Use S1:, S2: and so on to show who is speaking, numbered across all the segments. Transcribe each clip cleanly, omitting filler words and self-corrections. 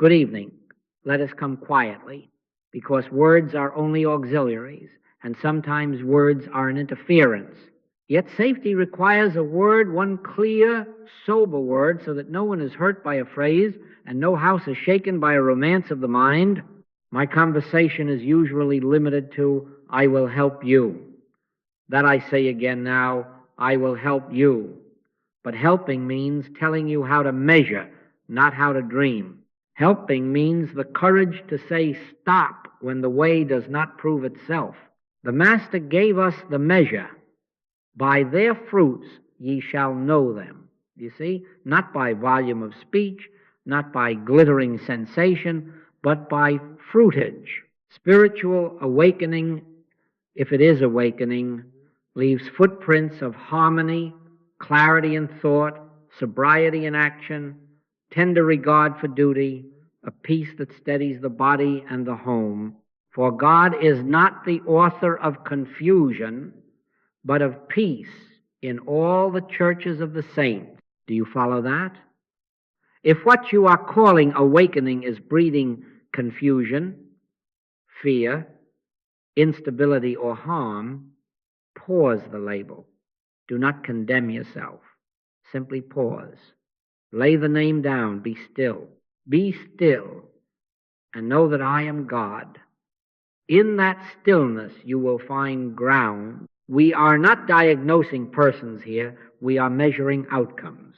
S1: Good evening. Let us come quietly, because words are only auxiliaries, and sometimes words are an interference. Yet safety requires a word, one clear, sober word, so that no one is hurt by a phrase and no house is shaken by a romance of the mind. My conversation is usually limited to, I will help you. That I say again now, I will help you. But helping means telling you how to measure, not how to dream. Helping means the courage to say stop when the way does not prove itself. The Master gave us the measure. By their fruits ye shall know them. You see, not by volume of speech, not by glittering sensation, but by fruitage. Spiritual awakening, if it is awakening, leaves footprints of harmony, clarity in thought, sobriety in action, tender regard for duty, a peace that steadies the body and the home. For God is not the author of confusion, but of peace in all the churches of the saints. Do you follow that? If what you are calling awakening is breeding confusion, fear, instability, or harm, pause the label. Do not condemn yourself. Simply pause. Lay the name down. Be still. Be still and know that I am God. In that stillness you will find ground. We are not diagnosing persons here. We are measuring outcomes.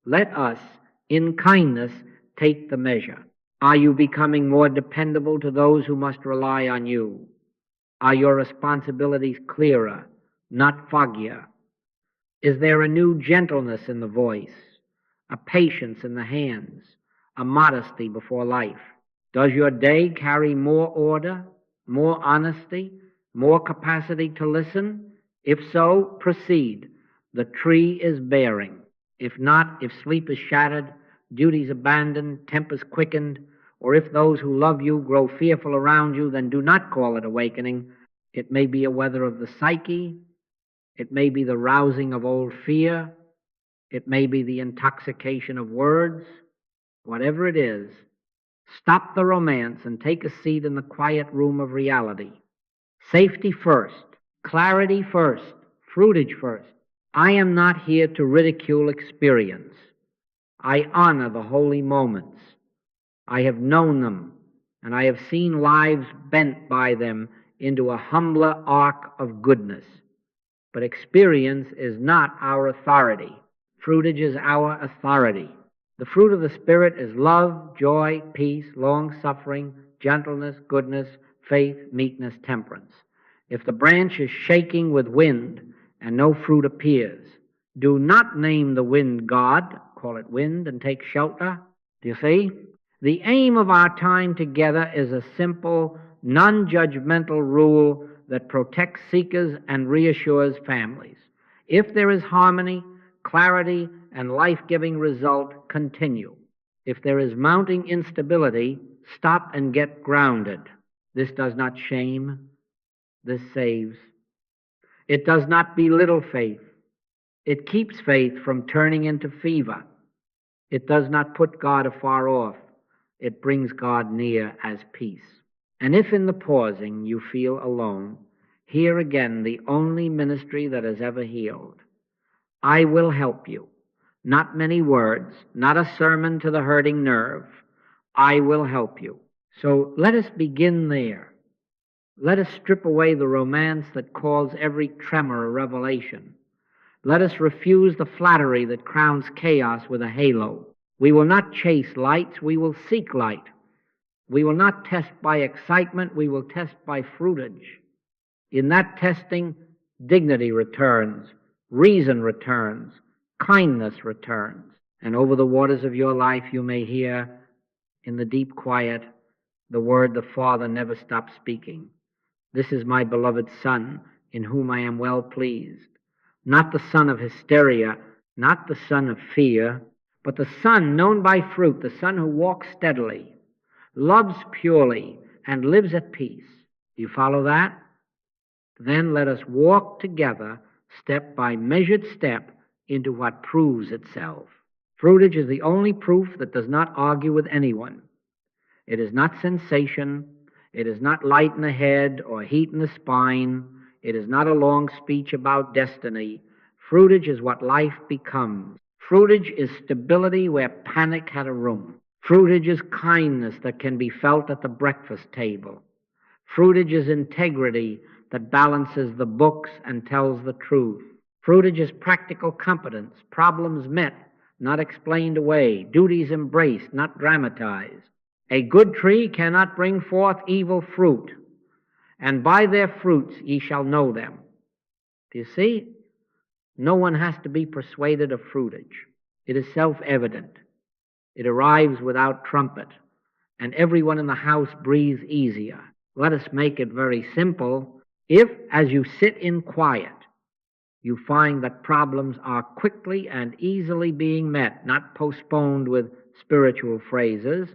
S1: Let us, in kindness, take the measure. Are you becoming more dependable to those who must rely on you? Are your responsibilities clearer, not foggier? Is there a new gentleness in the voice, a patience in the hands, a modesty before life? Does your day carry more order, more honesty, more capacity to listen? If so, proceed. The tree is bearing. If not, if sleep is shattered, duties abandoned, tempers quickened, or if those who love you grow fearful around you, then do not call it awakening. It may be a weather of the psyche. It may be the rousing of old fear. It may be the intoxication of words. Whatever it is, stop the romance and take a seat in the quiet room of reality. Safety first, clarity first, fruitage first. I am not here to ridicule experience. I honor the holy moments. I have known them, and I have seen lives bent by them into a humbler arc of goodness. But experience is not our authority. Fruitage is our authority. The fruit of the Spirit is love, joy, peace, long-suffering, gentleness, goodness, faith, meekness, temperance. If the branch is shaking with wind and no fruit appears, do not name the wind God. Call it wind and take shelter. Do you see? The aim of our time together is a simple, non-judgmental rule that protects seekers and reassures families. If there is harmony, clarity, and life-giving result, continue. If there is mounting instability, stop and get grounded. This does not shame. This saves. It does not belittle faith. It keeps faith from turning into fever. It does not put God afar off. It brings God near as peace. And if in the pausing you feel alone, hear again the only ministry that has ever healed. I will help you. Not many words, not a sermon to the hurting nerve. I will help you. So let us begin there. Let us strip away the romance that calls every tremor a revelation. Let us refuse the flattery that crowns chaos with a halo. We will not chase lights, we will seek light. We will not test by excitement, we will test by fruitage. In that testing, dignity returns, reason returns, kindness returns. And over the waters of your life you may hear, in the deep quiet, the word the Father never stops speaking. This is my beloved Son, in whom I am well pleased. Not the son of hysteria, not the son of fear, but the Son known by fruit, the Son who walks steadily, loves purely, and lives at peace. Do you follow that? Then let us walk together, step by measured step, into what proves itself. Fruitage is the only proof that does not argue with anyone. It is not sensation. It is not light in the head or heat in the spine. It is not a long speech about destiny. Fruitage is what life becomes. Fruitage is stability where panic had a room. Fruitage is kindness that can be felt at the breakfast table. Fruitage is integrity that balances the books and tells the truth. Fruitage is practical competence, problems met, not explained away, duties embraced, not dramatized. A good tree cannot bring forth evil fruit, and by their fruits ye shall know them. Do you see? No one has to be persuaded of fruitage. It is self-evident. It arrives without trumpet, and everyone in the house breathes easier. Let us make it very simple. If, as you sit in quiet, you find that problems are quickly and easily being met, not postponed with spiritual phrases,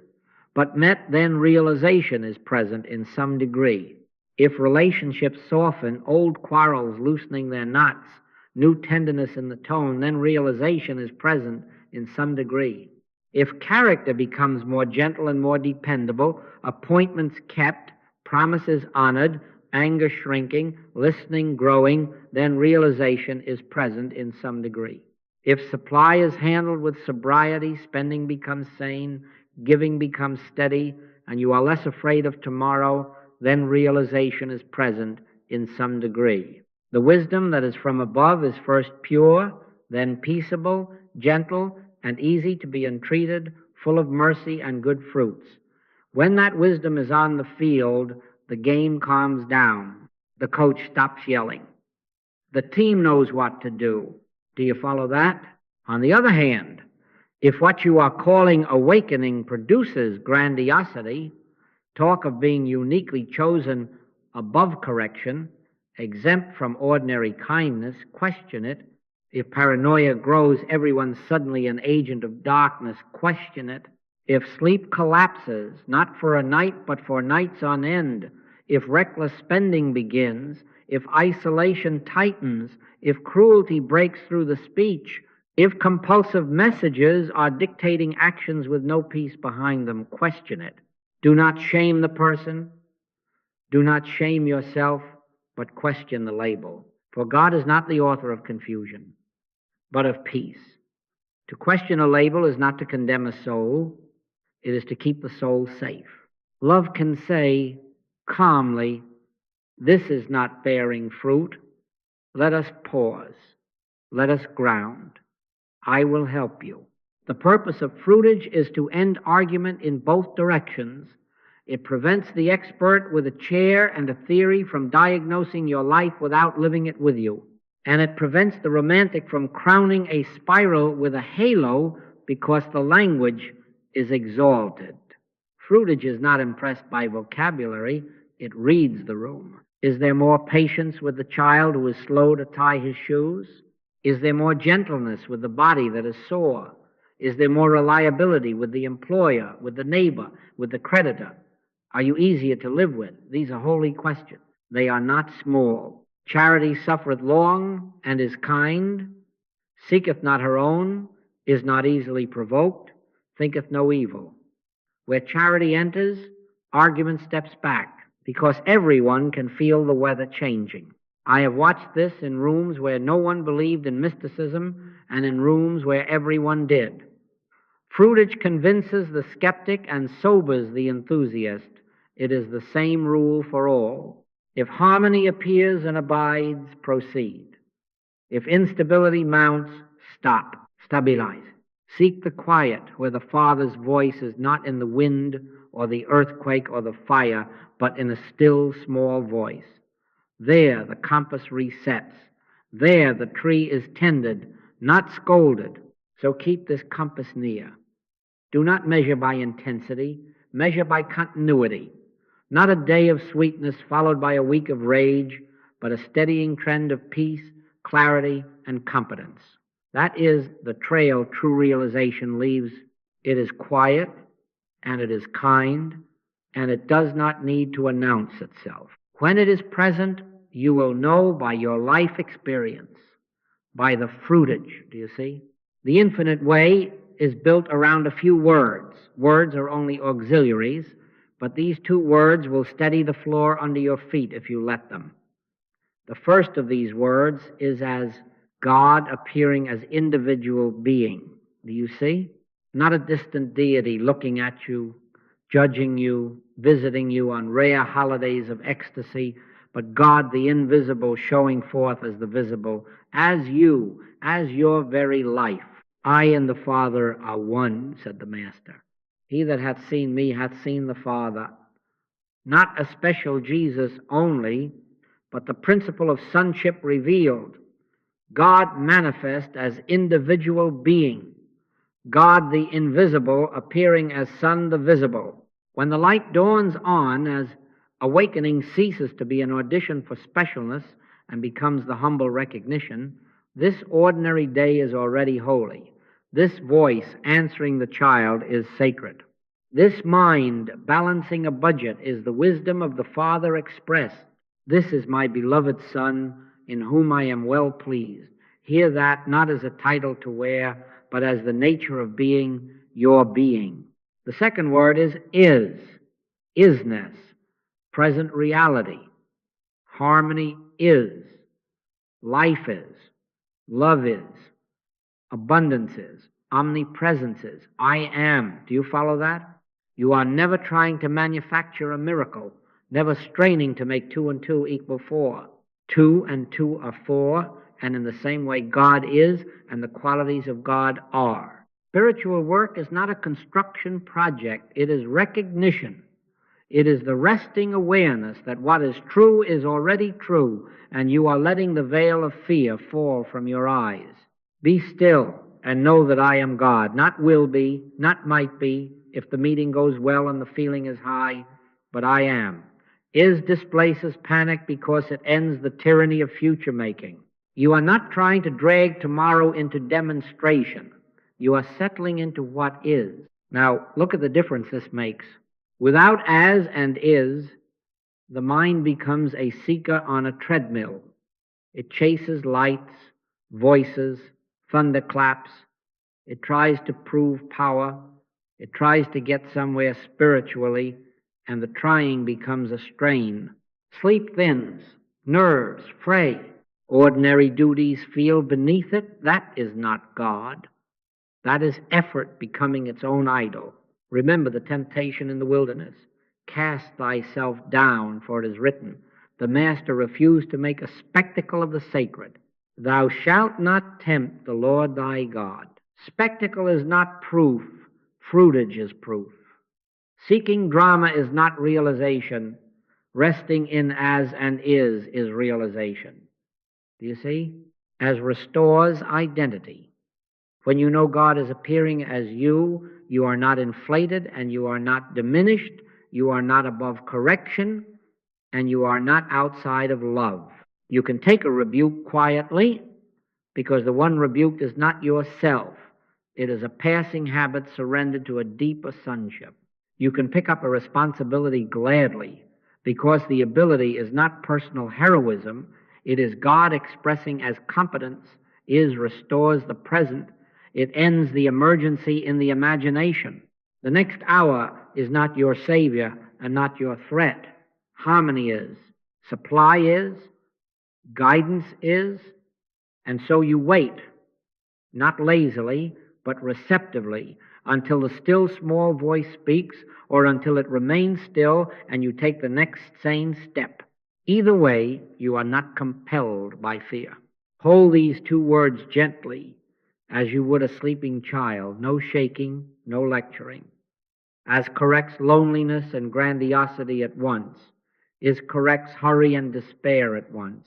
S1: but met, then realization is present in some degree. If relationships soften, old quarrels loosening their knots, new tenderness in the tone, then realization is present in some degree. If character becomes more gentle and more dependable, appointments kept, promises honored, anger shrinking, listening growing, then realization is present in some degree. If supply is handled with sobriety, spending becomes sane, giving becomes steady, and you are less afraid of tomorrow, then realization is present in some degree. The wisdom that is from above is first pure, then peaceable, gentle, and easy to be entreated, full of mercy and good fruits. When that wisdom is on the field, the game calms down. The coach stops yelling. The team knows what to do. Do you follow that? On the other hand, if what you are calling awakening produces grandiosity, talk of being uniquely chosen above correction, exempt from ordinary kindness, question it. If paranoia grows, everyone's suddenly an agent of darkness, question it. If sleep collapses, not for a night, but for nights on end, if reckless spending begins, if isolation tightens, if cruelty breaks through the speech, if compulsive messages are dictating actions with no peace behind them, question it. Do not shame the person. Do not shame yourself, but question the label. For God is not the author of confusion, but of peace. To question a label is not to condemn a soul. It is to keep the soul safe. Love can say calmly, this is not bearing fruit. Let us pause. Let us ground. I will help you. The purpose of fruitage is to end argument in both directions. It prevents the expert with a chair and a theory from diagnosing your life without living it with you. And it prevents the romantic from crowning a spiral with a halo because the language is exalted. Fruitage is not impressed by vocabulary. It reads the room. Is there more patience with the child who is slow to tie his shoes? Is there more gentleness with the body that is sore? Is there more reliability with the employer, with the neighbor, with the creditor? Are you easier to live with? These are holy questions. They are not small. Charity suffereth long and is kind, seeketh not her own, is not easily provoked, thinketh no evil. Where charity enters, argument steps back, because everyone can feel the weather changing. I have watched this in rooms where no one believed in mysticism and in rooms where everyone did. Fruitage convinces the skeptic and sobers the enthusiast. It is the same rule for all. If harmony appears and abides, proceed. If instability mounts, stop. Stabilize. Seek the quiet where the Father's voice is not in the wind or the earthquake or the fire, but in a still small voice. There the compass resets. There the tree is tended, not scolded. So keep this compass near. Do not measure by intensity, measure by continuity. Not a day of sweetness followed by a week of rage, but a steadying trend of peace, clarity, and competence. That is the trail true realization leaves. It is quiet, and it is kind, and it does not need to announce itself. When it is present, you will know by your life experience, by the fruitage, do you see? The infinite way is built around a few words. Words are only auxiliaries. but these two words will steady the floor under your feet if you let them. The first of these words is as God appearing as individual being. Do you see? Not a distant deity looking at you, judging you, visiting you on rare holidays of ecstasy, but God the invisible showing forth as the visible, as you, as your very life. I and the Father are one, said the Master. He that hath seen me hath seen the Father. Not a special Jesus only, but the principle of sonship revealed. God manifest as individual being. God the invisible appearing as Son the visible. When the light dawns on, as awakening ceases to be an audition for specialness and becomes the humble recognition, this ordinary day is already holy. This voice answering the child is sacred. This mind balancing a budget is the wisdom of the Father expressed. This is my beloved Son, in whom I am well pleased. Hear that not as a title to wear, but as the nature of being, your being. The second word is, isness, present reality. Harmony is, life is, love is, abundance is, omnipresence is, I am. Do you follow that? You are never trying to manufacture a miracle, never straining to make 2 and 2 equal 4. 2 and 2 are 4, and in the same way God is, and the qualities of God are. Spiritual work is not a construction project, it is recognition. It is the resting awareness that what is true is already true, and you are letting the veil of fear fall from your eyes. Be still and know that I am God, not will be, not might be, if the meeting goes well and the feeling is high, but I am. Is displaces panic because it ends the tyranny of future making. You are not trying to drag tomorrow into demonstration. You are settling into what is. Now, look at the difference this makes. Without as and is, the mind becomes a seeker on a treadmill. It chases lights, voices, thunderclaps. It tries to prove power. It tries to get somewhere spiritually, and the trying becomes a strain. Sleep thins, nerves fray. Ordinary duties feel beneath it. That is not God. That is effort becoming its own idol. Remember the temptation in the wilderness. Cast thyself down, for it is written, the Master refused to make a spectacle of the sacred. Thou shalt not tempt the Lord thy God. Spectacle is not proof. Fruitage is proof. Seeking drama is not realization. Resting in as and is realization. Do you see? As restores identity. When you know God is appearing as you, you are not inflated and you are not diminished, you are not above correction, and you are not outside of love. You can take a rebuke quietly because the one rebuked is not yourself. It is a passing habit surrendered to a deeper sonship. You can pick up a responsibility gladly because the ability is not personal heroism. It is God expressing as competence restores the present. It ends the emergency in the imagination. The next hour is not your savior and not your threat. Harmony is, supply is, guidance is, and so you wait, not lazily, but receptively, until the still small voice speaks or until it remains still and you take the next sane step. Either way, you are not compelled by fear. Hold these two words gently as you would a sleeping child, no shaking, no lecturing. As corrects loneliness and grandiosity at once, corrects hurry and despair at once.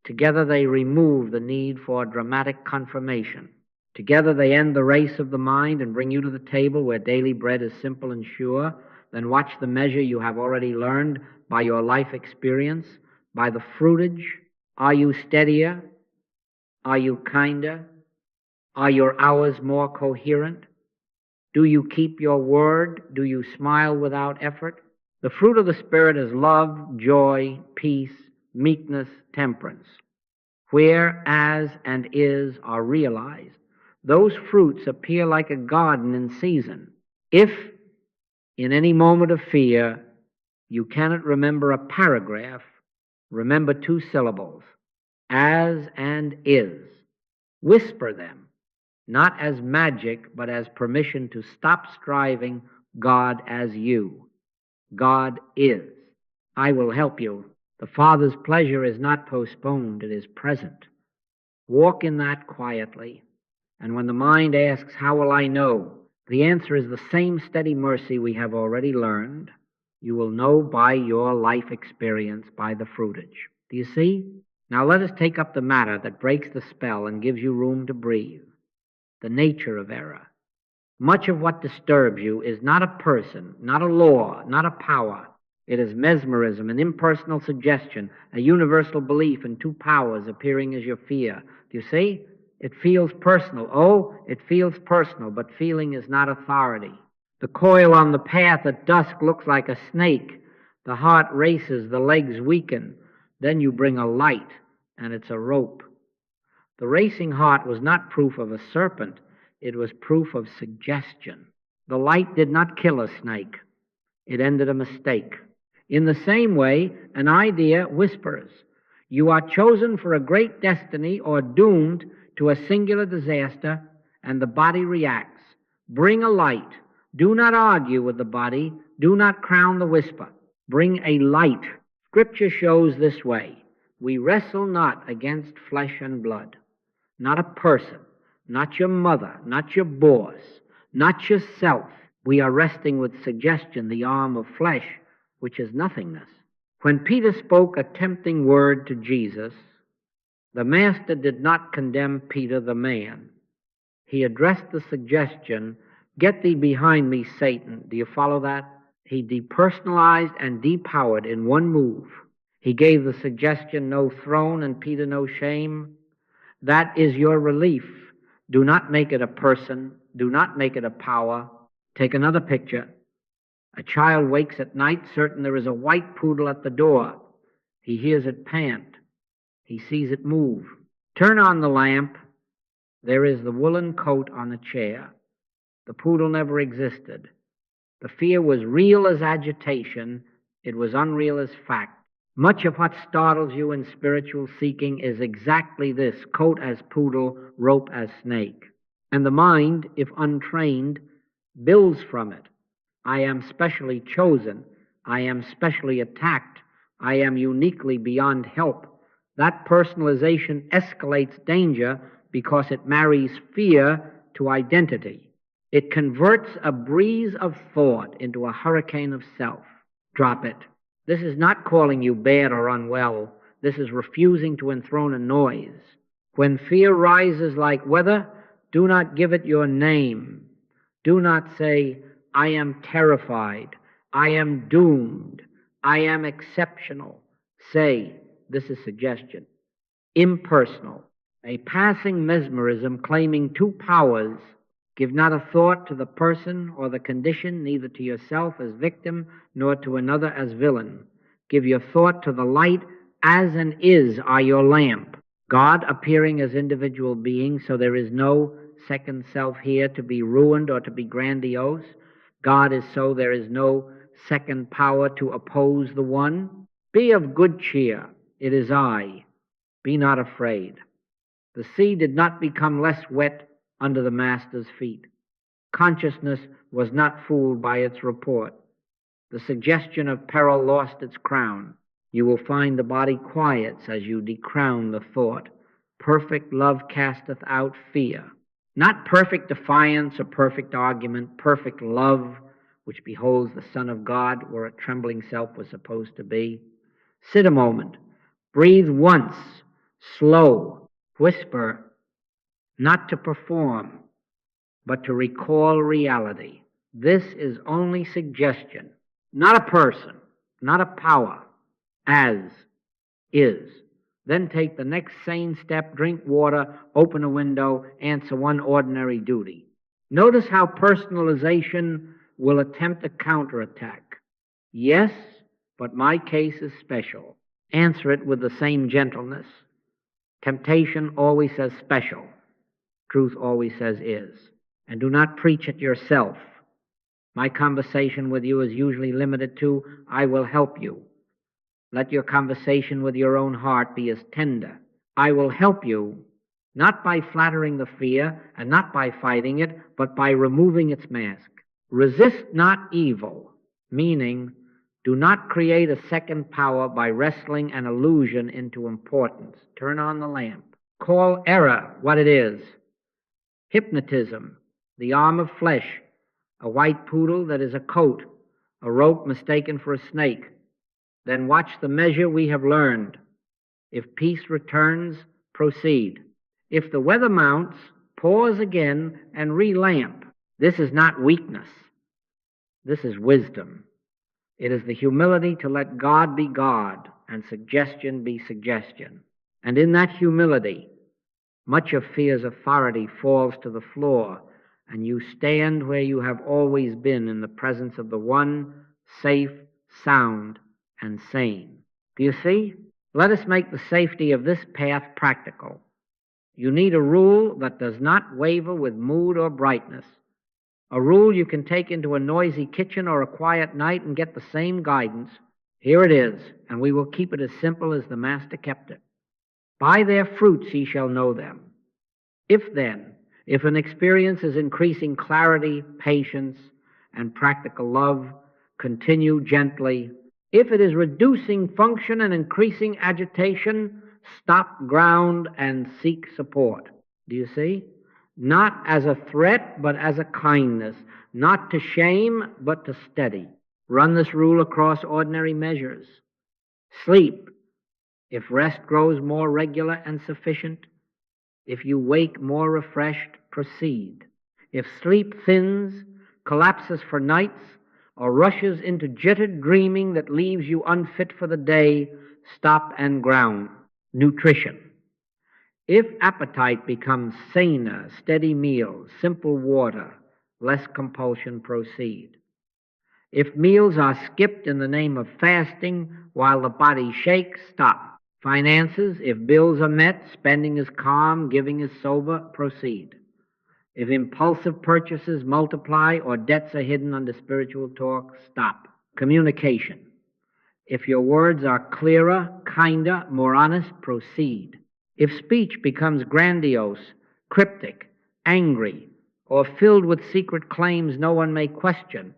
S1: Together they remove the need for dramatic confirmation. Together they end the race of the mind and bring you to the table where daily bread is simple and sure. Then watch the measure you have already learned by your life experience, by the fruitage. Are you steadier? Are you kinder? Are your hours more coherent? Do you keep your word? Do you smile without effort? The fruit of the Spirit is love, joy, peace, meekness, temperance. Where as and is are realized, those fruits appear like a garden in season. If in any moment of fear You cannot remember a paragraph. Remember two syllables, as and is. Whisper them, not as magic, but as permission to stop striving God as you. God is. I will help you. The Father's pleasure is not postponed, it is present. Walk in that quietly. And when the mind asks, how will I know? The answer is the same steady mercy we have already learned. You will know by your life experience, by the fruitage. Do you see? Now let us take up the matter that breaks the spell and gives you room to breathe. The nature of error. Much of what disturbs you is not a person, not a law, not a power. It is mesmerism, an impersonal suggestion, a universal belief in two powers appearing as your fear. Do you see? It feels personal. Oh, it feels personal, but feeling is not authority. The coil on the path at dusk looks like a snake. The heart races, the legs weaken. Then you bring a light, and it's a rope. The racing heart was not proof of a serpent. It was proof of suggestion. The light did not kill a snake. It ended a mistake. In the same way, an idea whispers. You are chosen for a great destiny or doomed to a singular disaster, and the body reacts. Bring a light. Do not argue with the body. Do not crown the whisper. Bring a light. Scripture shows this way. We wrestle not against flesh and blood. Not a person, not your mother, not your boss, not yourself. We are wrestling with suggestion, the arm of flesh, which is nothingness. When Peter spoke a tempting word to Jesus, the Master did not condemn Peter the man. He addressed the suggestion, get thee behind me, Satan. Do you follow that? He depersonalized and depowered in one move. He gave the suggestion no throne and Peter no shame. That is your relief. Do not make it a person. Do not make it a power. Take another picture. A child wakes at night certain there is a white poodle at the door. He hears it pant. He sees it move. Turn on the lamp. There is the woolen coat on the chair. The poodle never existed. The fear was real as agitation. It was unreal as fact. Much of what startles you in spiritual seeking is exactly this, coat as poodle, rope as snake. And the mind, if untrained, builds from it. I am specially chosen. I am specially attacked. I am uniquely beyond help. That personalization escalates danger because it marries fear to identity. It converts a breeze of thought into a hurricane of self. Drop it. This is not calling you bad or unwell. This is refusing to enthrone a noise. When fear rises like weather, do not give it your name. Do not say, I am terrified. I am doomed. I am exceptional. Say, this is suggestion, impersonal, a passing mesmerism claiming two powers. Give not a thought to the person or the condition, neither to yourself as victim, nor to another as villain. Give your thought to the light, as and is are your lamp. God appearing as individual beings, so there is no second self here to be ruined or to be grandiose. God is so there is no second power to oppose the one. Be of good cheer. It is I. Be not afraid. The sea did not become less wet under the Master's feet. Consciousness was not fooled by its report. The suggestion of peril lost its crown. You will find the body quiets as you decrown the thought. Perfect love casteth out fear. Not perfect defiance or perfect argument, perfect love, which beholds the Son of God where a trembling self was supposed to be. Sit a moment. Breathe once. Slow. Whisper. Not to perform, but to recall reality. This is only suggestion, not a person, not a power, as is. Then take the next sane step, drink water, open a window, answer one ordinary duty. Notice how personalization will attempt a counterattack. Yes, but my case is special. Answer it with the same gentleness. Temptation always says special. Truth always says is. And do not preach it yourself. My conversation with you is usually limited to, I will help you. Let your conversation with your own heart be as tender. I will help you, not by flattering the fear and not by fighting it, but by removing its mask. Resist not evil, meaning do not create a second power by wrestling an illusion into importance. Turn on the lamp. Call error what it is. Hypnotism, the arm of flesh, a white poodle that is a coat, a rope mistaken for a snake. Then watch the measure we have learned. If peace returns, proceed. If the weather mounts, pause again and relamp. This is not weakness. This is wisdom. It is the humility to let God be God and suggestion be suggestion. And in that humility, much of fear's authority falls to the floor, and you stand where you have always been in the presence of the one safe, sound, and sane. Do you see? Let us make the safety of this path practical. You need a rule that does not waver with mood or brightness. A rule you can take into a noisy kitchen or a quiet night and get the same guidance. Here it is, and we will keep it as simple as the Master kept it. By their fruits ye shall know them. If an experience is increasing clarity, patience, and practical love, continue gently. If it is reducing function and increasing agitation, stop ground and seek support. Do you see? Not as a threat, but as a kindness. Not to shame, but to steady. Run this rule across ordinary measures. Sleep. If rest grows more regular and sufficient, if you wake more refreshed, proceed. If sleep thins, collapses for nights, or rushes into jittered dreaming that leaves you unfit for the day, stop and ground. Nutrition. If appetite becomes saner, steady meals, simple water, less compulsion, proceed. If meals are skipped in the name of fasting while the body shakes, stop. Finances, if bills are met, spending is calm, giving is sober, proceed. If impulsive purchases multiply or debts are hidden under spiritual talk, stop. Communication. If your words are clearer, kinder, more honest, proceed. If speech becomes grandiose, cryptic, angry, or filled with secret claims no one may question,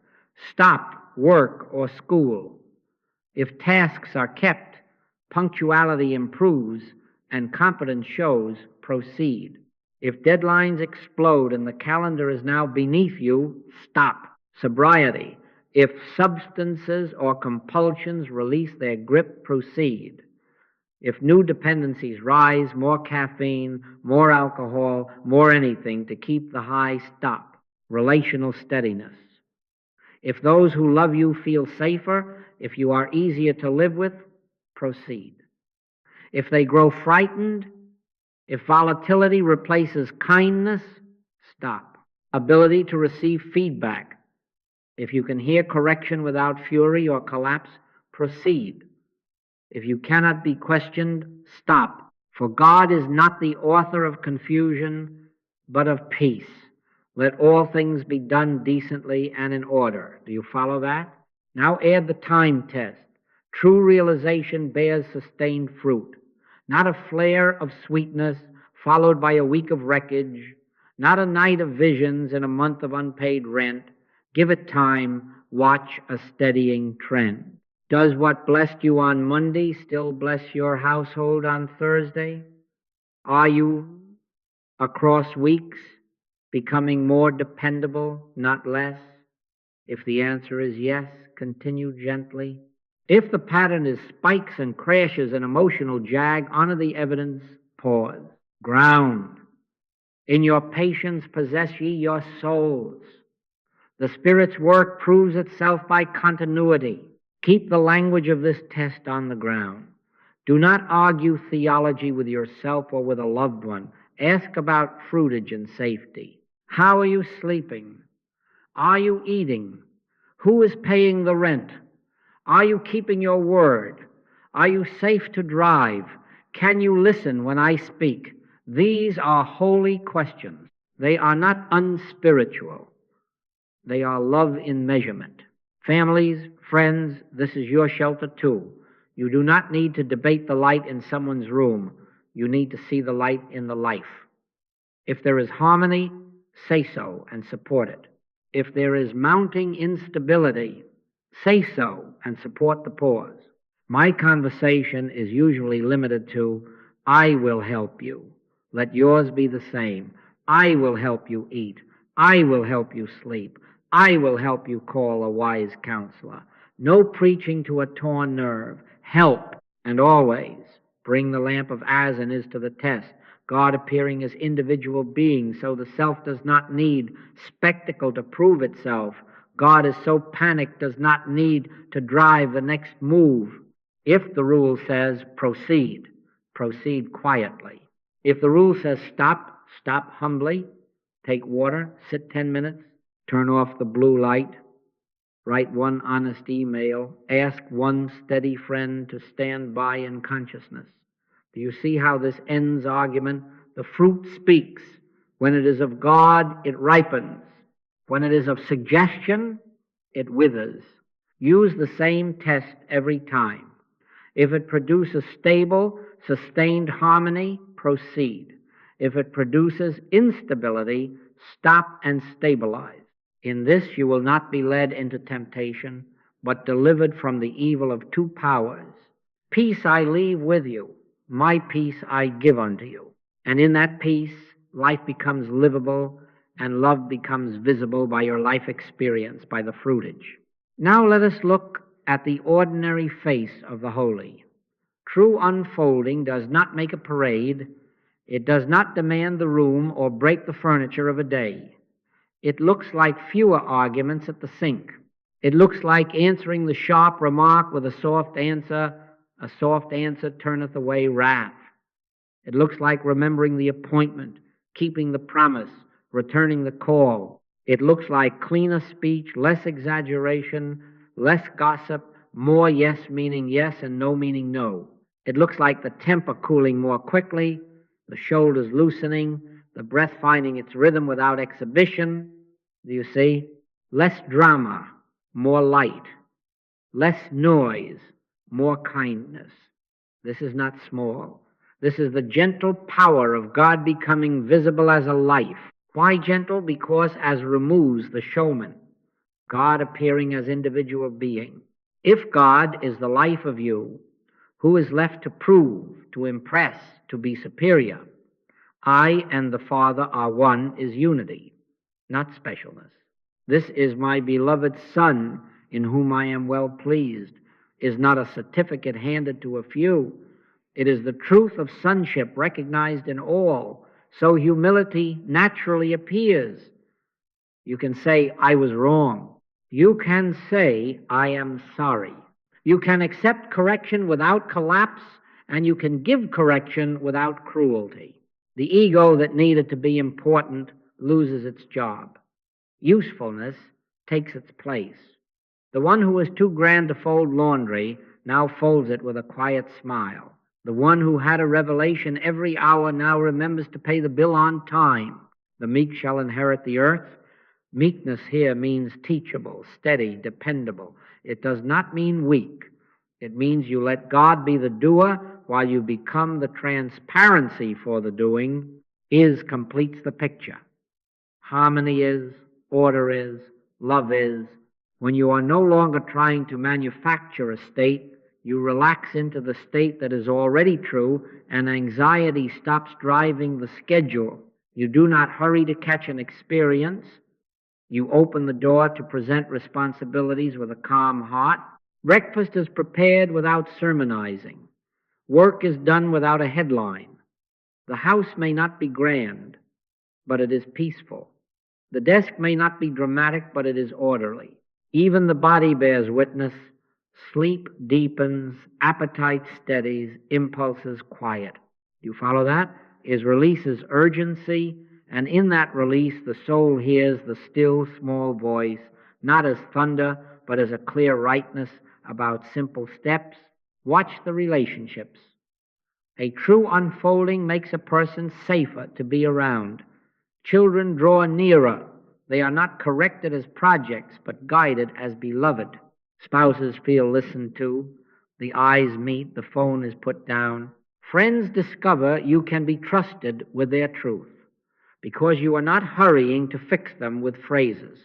S1: stop work or school. If tasks are kept, punctuality improves, and competence shows, proceed. If deadlines explode and the calendar is now beneath you, stop. Sobriety. If substances or compulsions release their grip, proceed. If new dependencies rise, more caffeine, more alcohol, more anything to keep the high, stop. Relational steadiness. If those who love you feel safer, if you are easier to live with, proceed. If they grow frightened, if volatility replaces kindness, stop. Ability to receive feedback. If you can hear correction without fury or collapse, proceed. If you cannot be questioned, stop. For God is not the author of confusion, but of peace. Let all things be done decently and in order. Do you follow that? Now add the time test. True realization bears sustained fruit. Not a flare of sweetness followed by a week of wreckage. Not a night of visions in a month of unpaid rent. Give it time. Watch a steadying trend. Does what blessed you on Monday still bless your household on Thursday? Are you, across weeks, becoming more dependable, not less? If the answer is yes, continue gently. If the pattern is spikes and crashes and emotional jag, honor the evidence, pause. Ground. In your patience possess ye your souls. The Spirit's work proves itself by continuity. Keep the language of this test on the ground. Do not argue theology with yourself or with a loved one. Ask about fruitage and safety. How are you sleeping? Are you eating? Who is paying the rent? Are you keeping your word? Are you safe to drive? Can you listen when I speak? These are holy questions. They are not unspiritual. They are love in measurement. Families, friends, this is your shelter too. You do not need to debate the light in someone's room. You need to see the light in the life. If there is harmony, say so and support it. If there is mounting instability, say so and support the pause. My conversation is usually limited to, I will help you. Let yours be the same. I will help you eat. I will help you sleep. I will help you call a wise counselor. No preaching to a torn nerve. Help, and always bring the lamp of as and is to the test. God appearing as individual being, so the self does not need spectacle to prove itself. God is so panicked, does not need to drive the next move. If the rule says proceed, proceed quietly. If the rule says stop, stop humbly. Take water, sit 10 minutes, turn off the blue light, write one honest email, ask one steady friend to stand by in consciousness. Do you see how this ends argument? The fruit speaks. When it is of God, it ripens. When it is of suggestion, it withers. Use the same test every time. If it produces stable, sustained harmony, proceed. If it produces instability, stop and stabilize. In this you will not be led into temptation, but delivered from the evil of two powers. Peace I leave with you, my peace I give unto you. And in that peace, life becomes livable and love becomes visible by your life experience, by the fruitage. Now let us look at the ordinary face of the holy. True unfolding does not make a parade. It does not demand the room or break the furniture of a day. It looks like fewer arguments at the sink. It looks like answering the sharp remark with a soft answer. A soft answer turneth away wrath. It looks like remembering the appointment, keeping the promise, returning the call. It looks like cleaner speech, less exaggeration, less gossip, more yes meaning yes and no meaning no. It looks like the temper cooling more quickly, the shoulders loosening, the breath finding its rhythm without exhibition. Do you see? Less drama, more light. Less noise, more kindness. This is not small. This is the gentle power of God becoming visible as a life. Why gentle? Because as removes the showman, God appearing as individual being. If God is the life of you, who is left to prove, to impress, to be superior? I and the Father are one is unity, not specialness. This is my beloved Son, in whom I am well pleased, is not a certificate handed to a few. It is the truth of sonship recognized in all. So humility naturally appears. You can say, I was wrong. You can say, I am sorry. You can accept correction without collapse, and you can give correction without cruelty. The ego that needed to be important loses its job. Usefulness takes its place. The one who was too grand to fold laundry now folds it with a quiet smile. The one who had a revelation every hour now remembers to pay the bill on time. The meek shall inherit the earth. Meekness here means teachable, steady, dependable. It does not mean weak. It means you let God be the doer while you become the transparency for the doing. Is completes the picture. Harmony is, order is, love is. When you are no longer trying to manufacture a state, you relax into the state that is already true, and anxiety stops driving the schedule. You do not hurry to catch an experience. You open the door to present responsibilities with a calm heart. Breakfast is prepared without sermonizing. Work is done without a headline. The house may not be grand, but it is peaceful. The desk may not be dramatic, but it is orderly. Even the body bears witness. Sleep deepens, appetite steadies, impulses quiet. You follow that? Is releases urgency, and in that release the soul hears the still small voice, not as thunder, but as a clear rightness about simple steps. Watch the relationships. A true unfolding makes a person safer to be around. Children draw nearer They are not corrected as projects, but guided as beloved. Spouses feel listened to. The eyes meet. The phone is put down. Friends discover you can be trusted with their truth because you are not hurrying to fix them with phrases.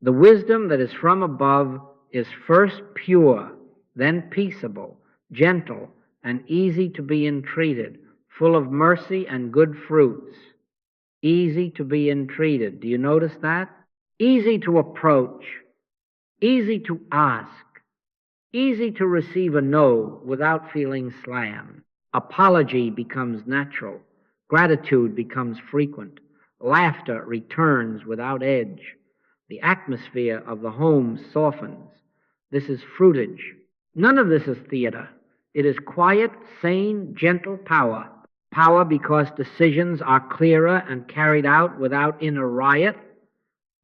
S1: The wisdom that is from above is first pure, then peaceable, gentle, and easy to be entreated, full of mercy and good fruits. Easy to be entreated. Do you notice that? Easy to approach, easy to ask, easy to receive a no without feeling slammed. Apology becomes natural. Gratitude becomes frequent. Laughter returns without edge. The atmosphere of the home softens. This is fruitage. None of this is theater. It is quiet, sane, gentle power. Power because decisions are clearer and carried out without inner riot.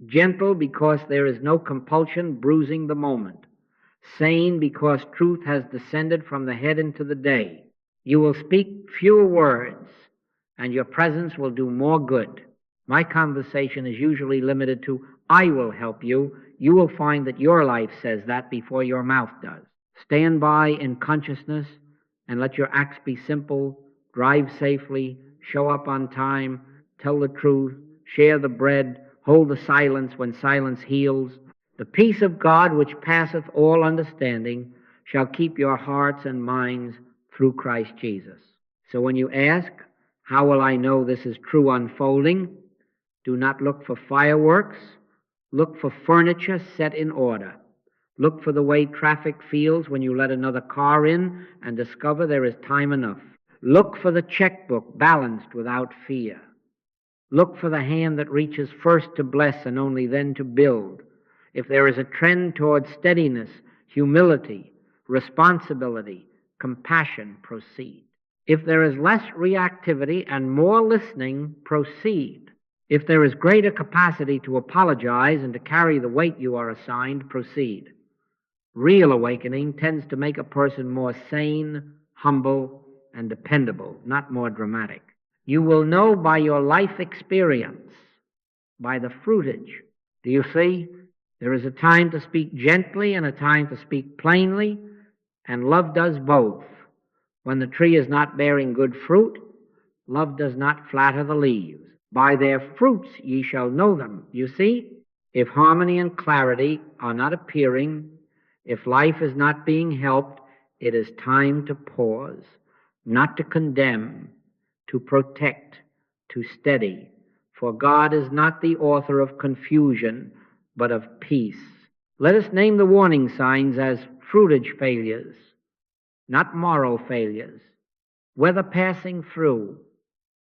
S1: Gentle because there is no compulsion bruising the moment. Sane because truth has descended from the head into the day. You will speak fewer words, and your presence will do more good. My conversation is usually limited to, I will help you. You will find that your life says that before your mouth does. Stand by in consciousness and let your acts be simple. Drive safely, show up on time, tell the truth, share the bread, hold the silence when silence heals. The peace of God which passeth all understanding shall keep your hearts and minds through Christ Jesus. So when you ask, how will I know this is true unfolding? Do not look for fireworks. Look for furniture set in order. Look for the way traffic feels when you let another car in and discover there is time enough. Look for the checkbook balanced without fear. Look for the hand that reaches first to bless and only then to build. If there is a trend toward steadiness, humility, responsibility, compassion, proceed. If there is less reactivity and more listening, proceed. If there is greater capacity to apologize and to carry the weight you are assigned, proceed. Real awakening tends to make a person more sane, humble, and dependable, not more dramatic. You will know by your life experience, by the fruitage. Do you see? There is a time to speak gently and a time to speak plainly, and love does both. When the tree is not bearing good fruit, love does not flatter the leaves. By their fruits ye shall know them. You see? If harmony and clarity are not appearing, if life is not being helped, it is time to pause, not to condemn, to protect, to steady. For God is not the author of confusion, but of peace. Let us name the warning signs as fruitage failures, not moral failures. Weather passing through,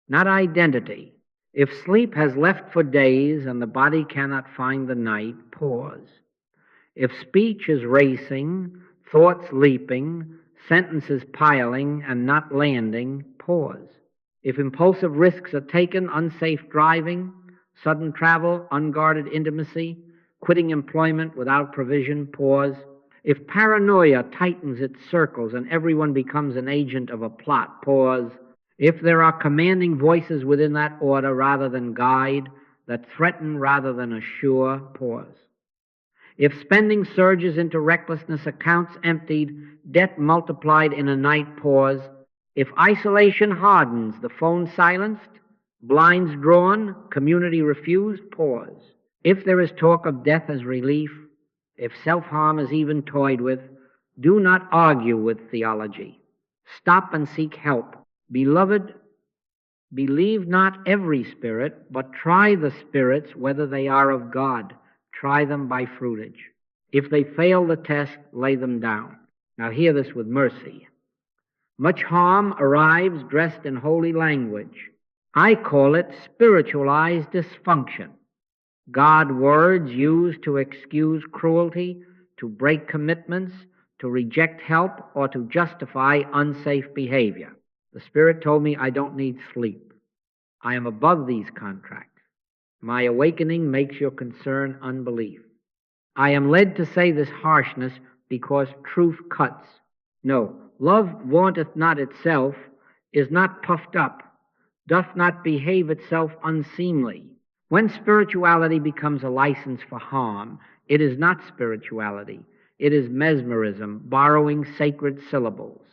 S1: not identity. If sleep has left for days and the body cannot find the night, pause. If speech is racing, thoughts leaping, sentences piling and not landing, pause. If impulsive risks are taken, unsafe driving, sudden travel, unguarded intimacy, quitting employment without provision, pause. If paranoia tightens its circles and everyone becomes an agent of a plot, pause. If there are commanding voices within that order rather than guide, that threaten rather than assure, pause. If spending surges into recklessness, accounts emptied, debt multiplied in a night, pause. If isolation hardens, the phone silenced, blinds drawn, community refused, pause. If there is talk of death as relief, if self-harm is even toyed with, do not argue with theology. Stop and seek help. Beloved, believe not every spirit, but try the spirits whether they are of God. Try them by fruitage. If they fail the test, lay them down. Now hear this with mercy. Much harm arrives dressed in holy language. I call it spiritualized dysfunction. God words used to excuse cruelty, to break commitments, to reject help, or to justify unsafe behavior. The Spirit told me I don't need sleep. I am above these contracts. My awakening makes your concern unbelief. I am led to say this harshness because truth cuts. No, love vaunteth not itself, is not puffed up, doth not behave itself unseemly. When spirituality becomes a license for harm, it is not spirituality. It is mesmerism, borrowing sacred syllables.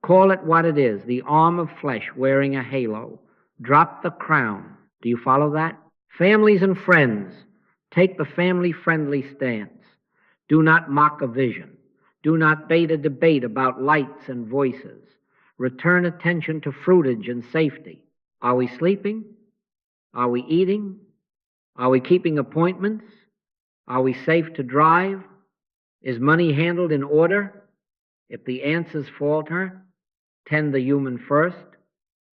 S1: Call it what it is, the arm of flesh wearing a halo. Drop the crown. Do you follow that? Families and friends, take the family-friendly stance. Do not mock a vision. Do not bait a debate about lights and voices. Return attention to fruitage and safety. Are we sleeping? Are we eating? Are we keeping appointments? Are we safe to drive? Is money handled in order? If the answers falter, tend the human first.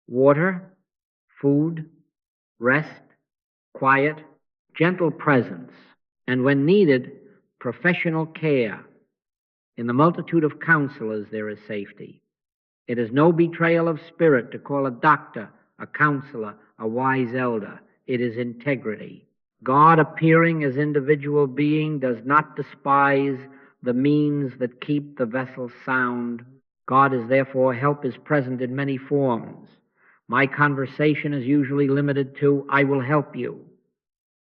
S1: Water, food, rest, quiet, gentle presence, and when needed, professional care. In the multitude of counselors there is safety. It is no betrayal of spirit to call a doctor, a counselor, a wise elder. It is integrity. God, appearing as individual being, does not despise the means that keep the vessel sound. God is therefore help is present in many forms. My conversation is usually limited to, I will help you.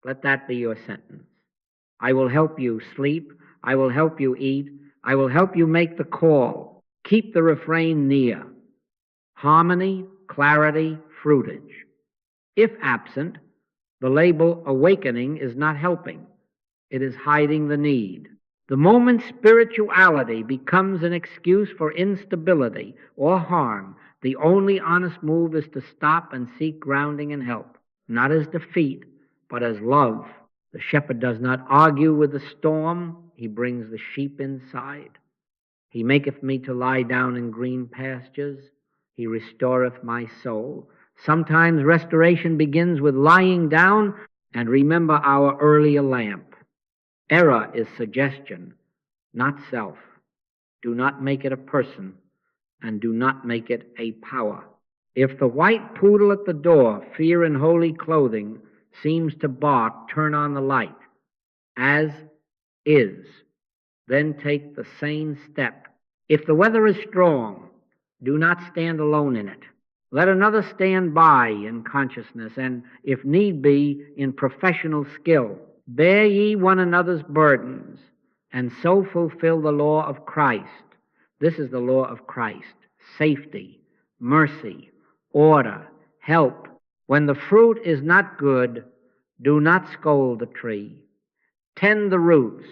S1: Let that be your sentence. I will help you sleep. I will help you eat. I will help you make the call. Keep the refrain near. Harmony, clarity, fruitage. If absent, the label awakening is not helping. It is hiding the need. The moment spirituality becomes an excuse for instability or harm, the only honest move is to stop and seek grounding and help, not as defeat, but as love. The shepherd does not argue with the storm. He brings the sheep inside. He maketh me to lie down in green pastures. He restoreth my soul. Sometimes restoration begins with lying down, and remember our earlier lamp. Error is suggestion, not self. Do not make it a person, and do not make it a power. If the white poodle at the door, fear in holy clothing, seems to bark, turn on the light. As is. Then take the sane step. If the weather is strong, do not stand alone in it. Let another stand by in consciousness and, if need be, in professional skill. Bear ye one another's burdens, and so fulfill the law of Christ. This is the law of Christ. Safety, mercy, order, help. When the fruit is not good, do not scold the tree. Tend the roots,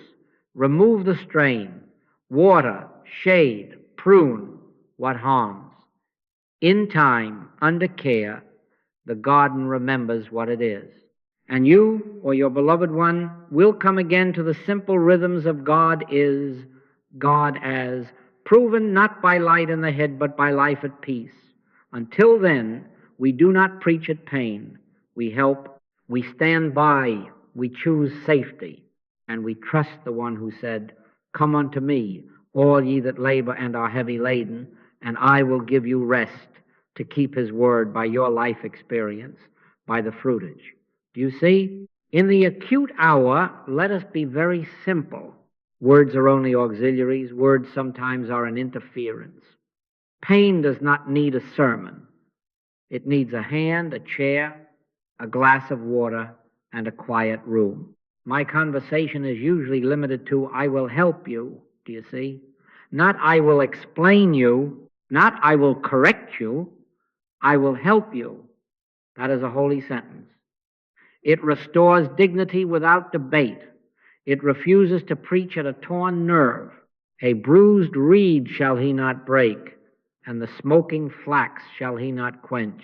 S1: remove the strain, water, shade, prune what harms. In time, under care, the garden remembers what it is. And you, or your beloved one, will come again to the simple rhythms of God is, God as, proven not by light in the head, but by life at peace. Until then, we do not preach at pain. We help, we stand by, we choose safety, and we trust the one who said, Come unto me, all ye that labor and are heavy laden, and I will give you rest, to keep his word by your life experience, by the fruitage. Do you see? In the acute hour, let us be very simple. Words are only auxiliaries. Words sometimes are an interference. Pain does not need a sermon. It needs a hand, a chair, a glass of water, and a quiet room. My conversation is usually limited to, I will help you, do you see? Not I will explain you, not I will correct you, I will help you. That is a holy sentence. It restores dignity without debate. It refuses to preach at a torn nerve. A bruised reed shall he not break, and the smoking flax shall he not quench.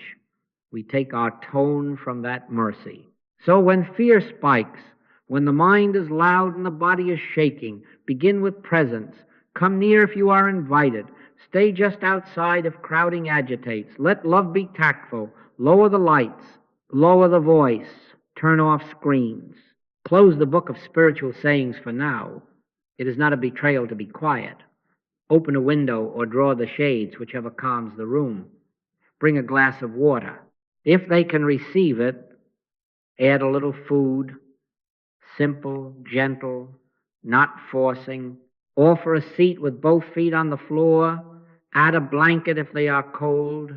S1: We take our tone from that mercy. So when fear spikes, when the mind is loud and the body is shaking, begin with presence. Come near if you are invited. Stay just outside if crowding agitates. Let love be tactful. Lower the lights. Lower the voice. Turn off screens. Close the book of spiritual sayings for now. It is not a betrayal to be quiet. Open a window or draw the shades, whichever calms the room. Bring a glass of water. If they can receive it, add a little food. Simple, gentle, not forcing. Offer a seat with both feet on the floor. Add a blanket if they are cold.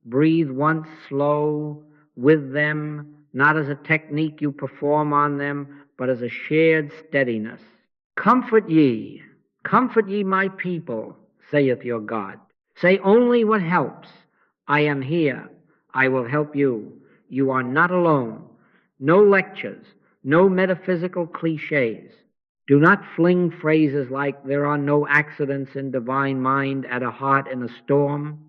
S1: Breathe once slow with them, not as a technique you perform on them, but as a shared steadiness. Comfort ye, my people, saith your God. Say only what helps. I am here. I will help you. You are not alone. No lectures, no metaphysical cliches. Do not fling phrases like there are no accidents in divine mind at a heart in a storm.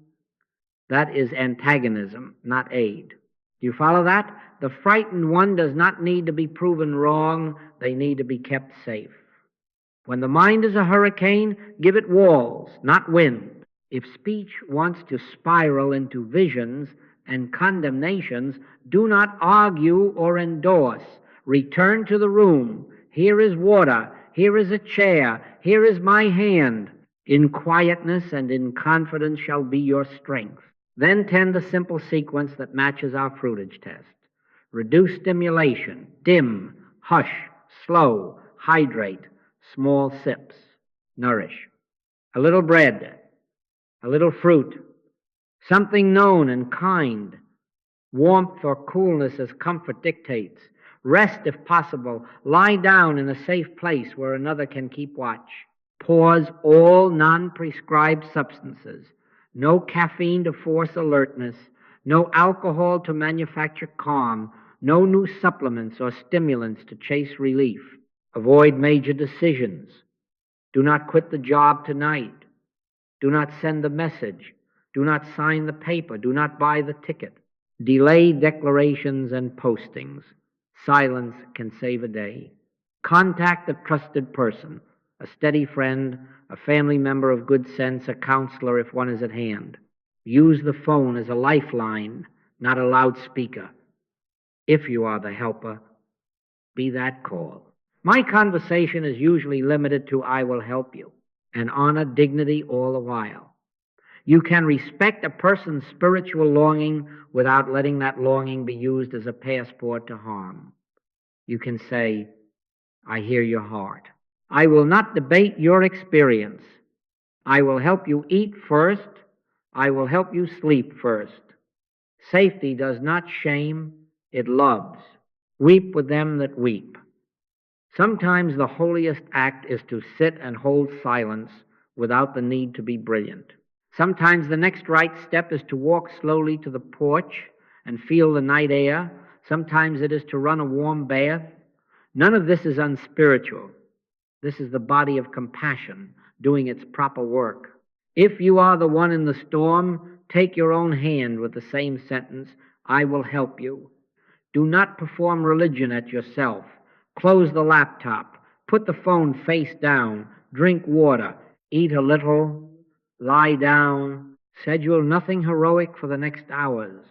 S1: That is antagonism, not aid. Do you follow that? The frightened one does not need to be proven wrong. They need to be kept safe. When the mind is a hurricane, give it walls, not wind. If speech wants to spiral into visions and condemnations, do not argue or endorse. Return to the room. Here is water. Here is a chair. Here is my hand. In quietness and in confidence shall be your strength. Then tend a simple sequence that matches our fruitage test. Reduce stimulation, dim, hush, slow, hydrate, small sips, nourish. A little bread, a little fruit, something known and kind, warmth or coolness as comfort dictates. Rest if possible. Lie down in a safe place where another can keep watch. Pause all non-prescribed substances. No caffeine to force alertness. No alcohol to manufacture calm. No new supplements or stimulants to chase relief. Avoid major decisions. Do not quit the job tonight. Do not send the message. Do not sign the paper. Do not buy the ticket. Delay declarations and postings. Silence can save a day. Contact a trusted person, a steady friend, a family member of good sense, a counselor if one is at hand. Use the phone as a lifeline, not a loudspeaker. If you are the helper, be that call. My conversation is usually limited to I will help you, and honor dignity all the while. You can respect a person's spiritual longing without letting that longing be used as a passport to harm. You can say, I hear your heart. I will not debate your experience. I will help you eat first. I will help you sleep first. Safety does not shame, it loves. Weep with them that weep. Sometimes the holiest act is to sit and hold silence without the need to be brilliant. Sometimes the next right step is to walk slowly to the porch and feel the night air. Sometimes it is to run a warm bath. None of this is unspiritual. This is the body of compassion doing its proper work. If you are the one in the storm, take your own hand with the same sentence, I will help you. Do not perform religion at yourself. Close the laptop. Put the phone face down. Drink water. Eat a little. Lie down. Schedule nothing heroic for the next hours.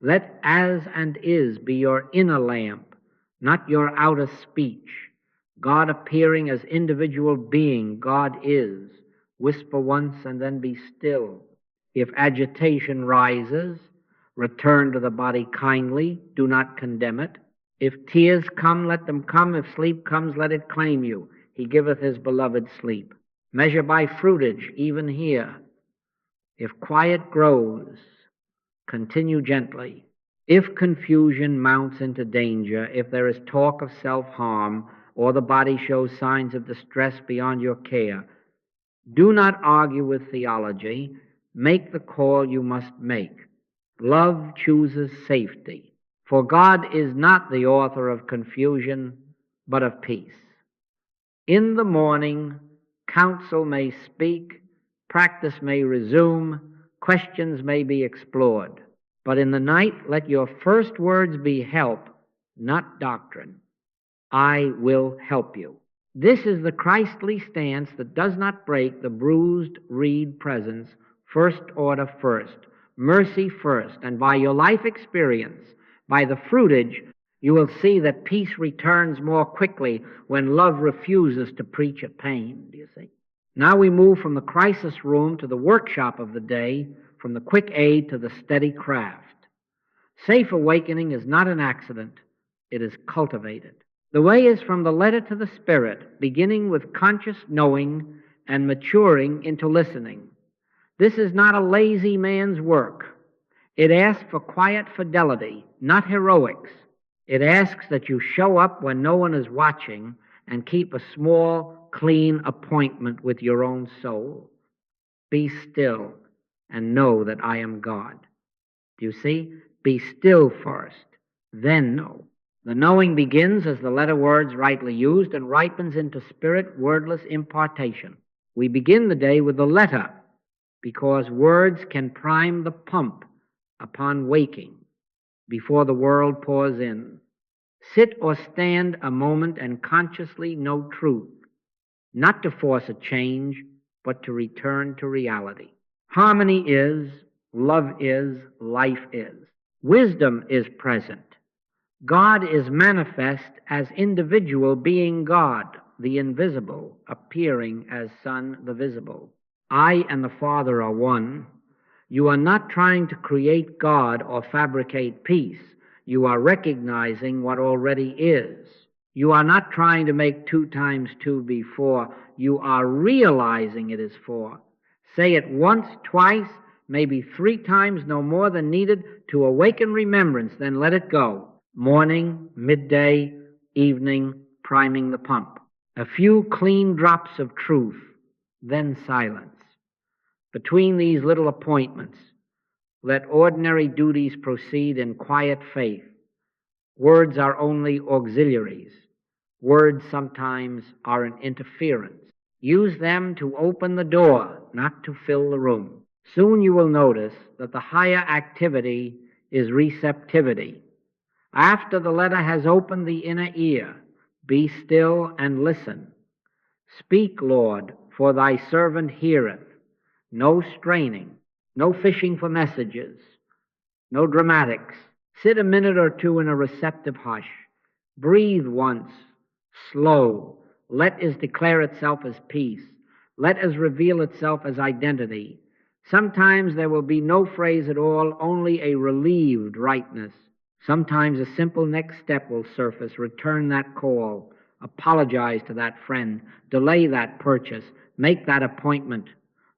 S1: Let as and is be your inner lamp, not your outer speech. God appearing as individual being, God is. Whisper once and then be still. If agitation rises, return to the body kindly. Do not condemn it. If tears come, let them come. If sleep comes, let it claim you. He giveth his beloved sleep. Measure by fruitage, even here. If quiet grows, continue gently. If confusion mounts into danger, if there is talk of self-harm, or the body shows signs of distress beyond your care, do not argue with theology. Make the call you must make. Love chooses safety. For God is not the author of confusion, but of peace. In the morning, counsel may speak, practice may resume, questions may be explored. But in the night, let your first words be help, not doctrine. I will help you. This is the Christly stance that does not break the bruised reed presence, first order first, mercy first, and by your life experience, by the fruitage, you will see that peace returns more quickly when love refuses to preach at pain. Do you see? Now we move from the crisis room to the workshop of the day, from the quick aid to the steady craft. Safe awakening is not an accident. It is cultivated. The way is from the letter to the spirit, beginning with conscious knowing and maturing into listening. This is not a lazy man's work. It asks for quiet fidelity, not heroics. It asks that you show up when no one is watching and keep a small, clean appointment with your own soul. Be still and know that I am God. Do you see? Be still first, then know. The knowing begins as the letter words rightly used and ripens into spirit wordless impartation. We begin the day with the letter because words can prime the pump upon waking before the world pours in. Sit or stand a moment and consciously know truth, not to force a change, but to return to reality. Harmony is, love is, life is. Wisdom is present. God is manifest as individual being God, the invisible, appearing as Son, the visible. I and the Father are one. You are not trying to create God or fabricate peace. You are recognizing what already is. You are not trying to make 2 times 2 be 4. You are realizing it is 4. Say it once, twice, maybe 3 times, no more than needed to awaken remembrance, then let it go. Morning, midday, evening, priming the pump. A few clean drops of truth, then silence. Between these little appointments, let ordinary duties proceed in quiet faith. Words are only auxiliaries. Words sometimes are an interference. Use them to open the door, not to fill the room. Soon you will notice that the higher activity is receptivity. After the letter has opened the inner ear, be still and listen. Speak, Lord, for thy servant heareth. No straining, no fishing for messages, no dramatics. Sit a minute or 2 in a receptive hush. Breathe once, slow. Let is declare itself as peace. Let is reveal itself as identity. Sometimes there will be no phrase at all, only a relieved rightness. Sometimes a simple next step will surface. Return that call. Apologize to that friend. Delay that purchase. Make that appointment.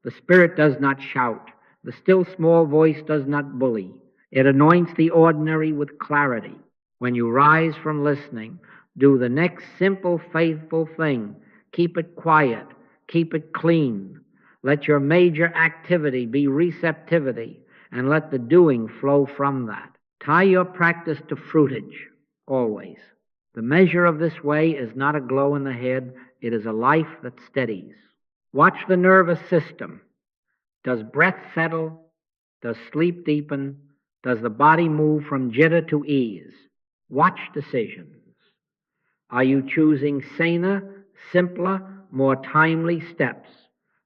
S1: The Spirit does not shout. The still small voice does not bully. It anoints the ordinary with clarity. When you rise from listening, do the next simple, faithful thing. Keep it quiet. Keep it clean. Let your major activity be receptivity, and let the doing flow from that. Tie your practice to fruitage, always. The measure of this way is not a glow in the head. It is a life that steadies. Watch the nervous system. Does breath settle? Does sleep deepen? Does the body move from jitter to ease? Watch decisions. Are you choosing saner, simpler, more timely steps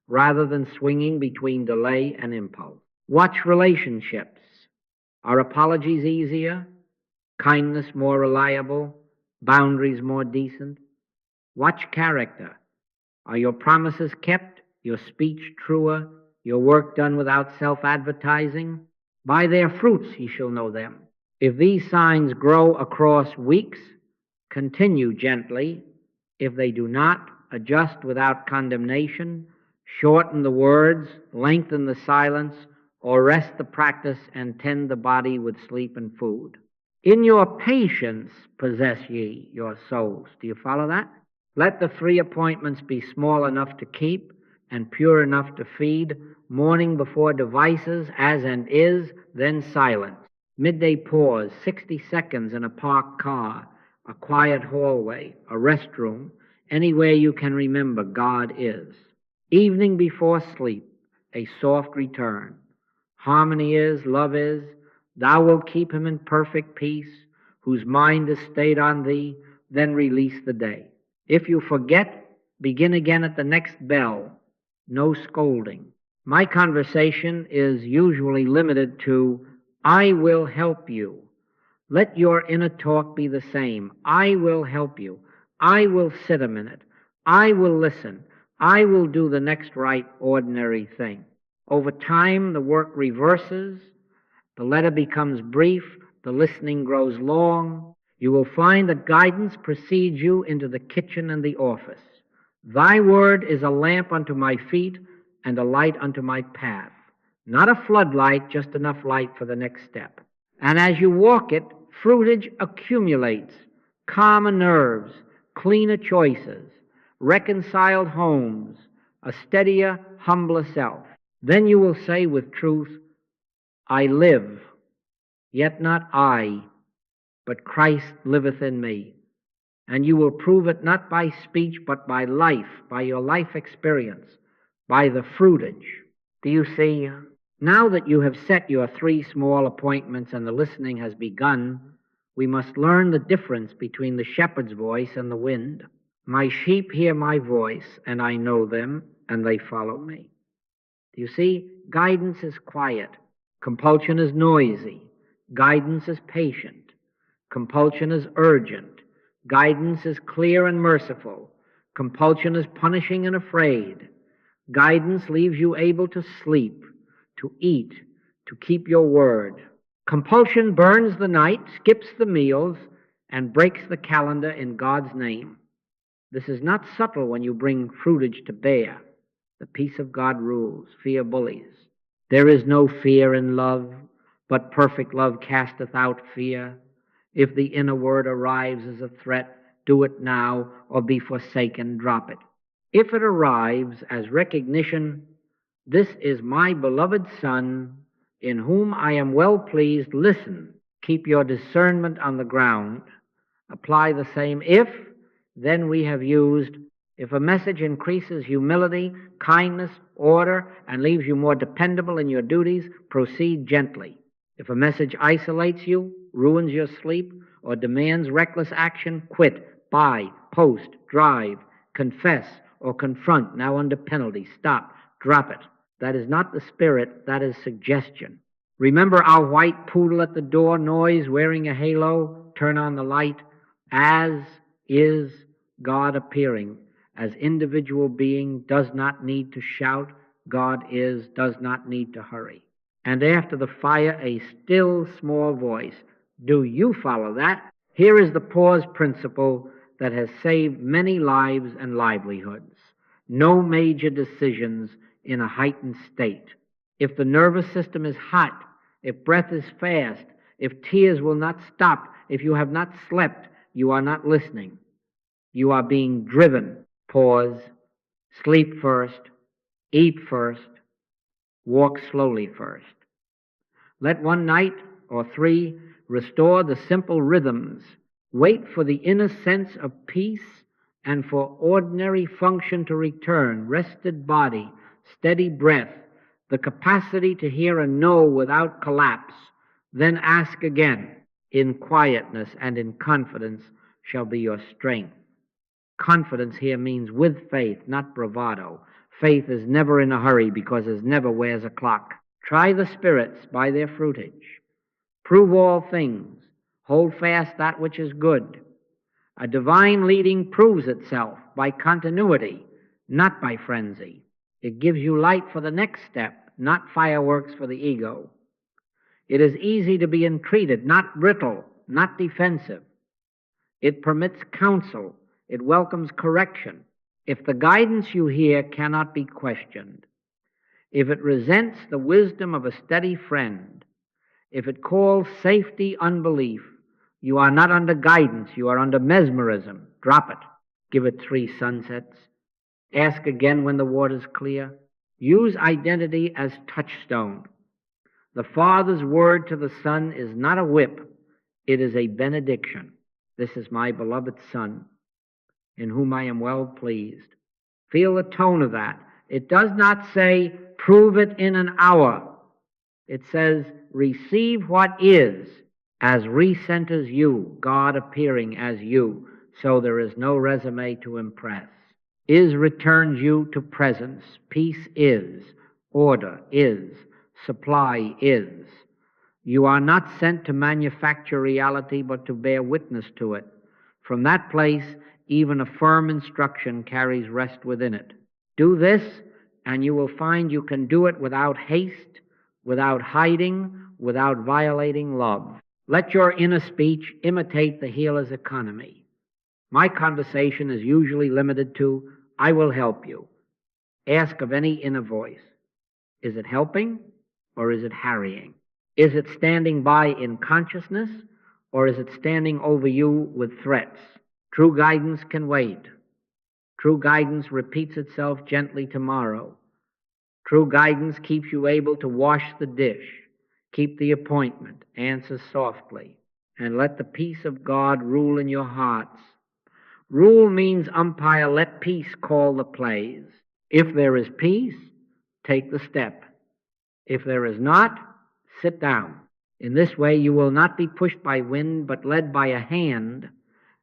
S1: rather than swinging between delay and impulse? Watch relationships. Are apologies easier? Kindness more reliable? Boundaries more decent? Watch character. Are your promises kept? Your speech truer? Your work done without self-advertising? By their fruits ye shall know them. If these signs grow across weeks, continue gently. If they do not, adjust without condemnation, shorten the words, lengthen the silence, or rest the practice and tend the body with sleep and food. In your patience possess ye your souls. Do you follow that? Let the 3 appointments be small enough to keep and pure enough to feed. Morning before devices, as and is, then silence. Midday pause, 60 seconds in a parked car, a quiet hallway, a restroom, anywhere you can remember God is. Evening before sleep, a soft return. Harmony is, love is, thou wilt keep him in perfect peace, whose mind is stayed on thee, then release the day. If you forget, begin again at the next bell. No scolding. My conversation is usually limited to, I will help you. Let your inner talk be the same. I will help you. I will sit a minute. I will listen. I will do the next right ordinary thing. Over time, the work reverses. The letter becomes brief. The listening grows long. You will find that guidance precedes you into the kitchen and the office. Thy word is a lamp unto my feet and a light unto my path. Not a floodlight, just enough light for the next step. And as you walk it, Fruitage accumulates calmer nerves, cleaner choices, reconciled homes, a steadier, humbler self. Then you will say with truth, I live, yet not I, but Christ liveth in me. And you will prove it not by speech, but by life, by your life experience, by the fruitage. Do you see? Now that you have set your 3 small appointments and the listening has begun, we must learn the difference between the shepherd's voice and the wind. My sheep hear my voice, and I know them, and they follow me. Do you see? Guidance is quiet. Compulsion is noisy. Guidance is patient. Compulsion is urgent. Guidance is clear and merciful. Compulsion is punishing and afraid. Guidance leaves you able to sleep, to eat, to keep your word. Compulsion burns the night, skips the meals, and breaks the calendar in God's name. This is not subtle when you bring fruitage to bear. The peace of God rules. Fear bullies. There is no fear in love, but perfect love casteth out fear. If the inner word arrives as a threat, do it now, or be forsaken, drop it. If it arrives as recognition, this is my beloved Son, in whom I am well pleased, listen. Keep your discernment on the ground. Apply the same if, then we have used. If a message increases humility, kindness, order, and leaves you more dependable in your duties, proceed gently. If a message isolates you, ruins your sleep, or demands reckless action, quit, buy, post, drive, confess, or confront, now under penalty. Stop, drop it. That is not the spirit, that is suggestion. Remember our white poodle at the door, noise, wearing a halo, turn on the light. As is God appearing, as individual being, does not need to shout. God is, does not need to hurry. And after the fire, a still small voice. Do you follow that? Here is the pause principle that has saved many lives and livelihoods. No major decisions in a heightened state. If the nervous system is hot, if breath is fast, if tears will not stop, if you have not slept, you are not listening. You are being driven. Pause. Sleep first. Eat first. Walk slowly first. Let one night or 3 restore the simple rhythms. Wait for the inner sense of peace and for ordinary function to return, rested body, steady breath, the capacity to hear a no without collapse. Then ask again. In quietness and in confidence shall be your strength. Confidence here means with faith, not bravado. Faith is never in a hurry because it never wears a clock. Try the spirits by their fruitage. Prove all things. Hold fast that which is good. A divine leading proves itself by continuity, not by frenzy. It gives you light for the next step, not fireworks for the ego. It is easy to be entreated, not brittle, not defensive. It permits counsel. It welcomes correction. If the guidance you hear cannot be questioned, if it resents the wisdom of a steady friend, if it calls safety unbelief, you are not under guidance, you are under mesmerism. Drop it. Give it 3 sunsets. Ask again when the water's clear. Use identity as touchstone. The Father's word to the Son is not a whip, it is a benediction. This is my beloved Son, in whom I am well pleased. Feel the tone of that. It does not say, prove it in an hour. It says, receive what is, as recenters you, God appearing as you, so there is no resume to impress. Is returns you to presence. Peace is. Order is. Supply is. You are not sent to manufacture reality, but to bear witness to it. From that place, even a firm instruction carries rest within it. Do this, and you will find you can do it without haste, without hiding, without violating love. Let your inner speech imitate the healer's economy. My conversation is usually limited to, I will help you. Ask of any inner voice. Is it helping or is it harrying? Is it standing by in consciousness or is it standing over you with threats? True guidance can wait. True guidance repeats itself gently tomorrow. True guidance keeps you able to wash the dish, keep the appointment, answer softly, and let the peace of God rule in your hearts. Rule means umpire, let peace call the plays. If there is peace, take the step. If there is not, sit down. In this way you will not be pushed by wind, but led by a hand,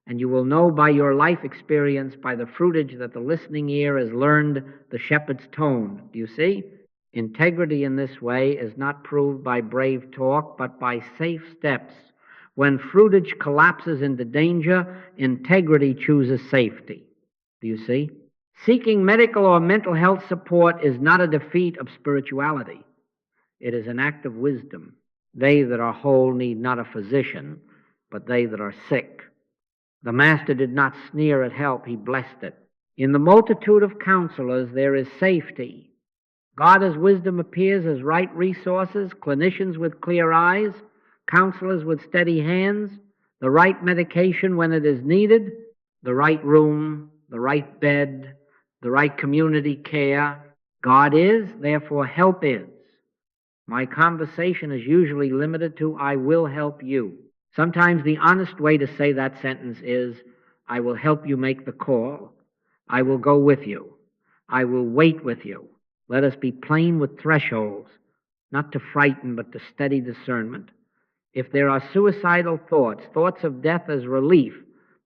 S1: and you will know by your life experience, by the fruitage, that the listening ear has learned the shepherd's tone. Do you see? Integrity in this way is not proved by brave talk, but by safe steps. When fruitage collapses into danger, integrity chooses safety. Do you see? Seeking medical or mental health support is not a defeat of spirituality. It is an act of wisdom. They that are whole need not a physician, but they that are sick. The Master did not sneer at help, he blessed it. In the multitude of counselors there is safety. God as wisdom appears as right resources, clinicians with clear eyes, counselors with steady hands, the right medication when it is needed, the right room, the right bed, the right community care. God is, therefore help is. My conversation is usually limited to, I will help you. Sometimes the honest way to say that sentence is, I will help you make the call. I will go with you. I will wait with you. Let us be plain with thresholds, not to frighten, but to steady discernment. If there are suicidal thoughts, thoughts of death as relief,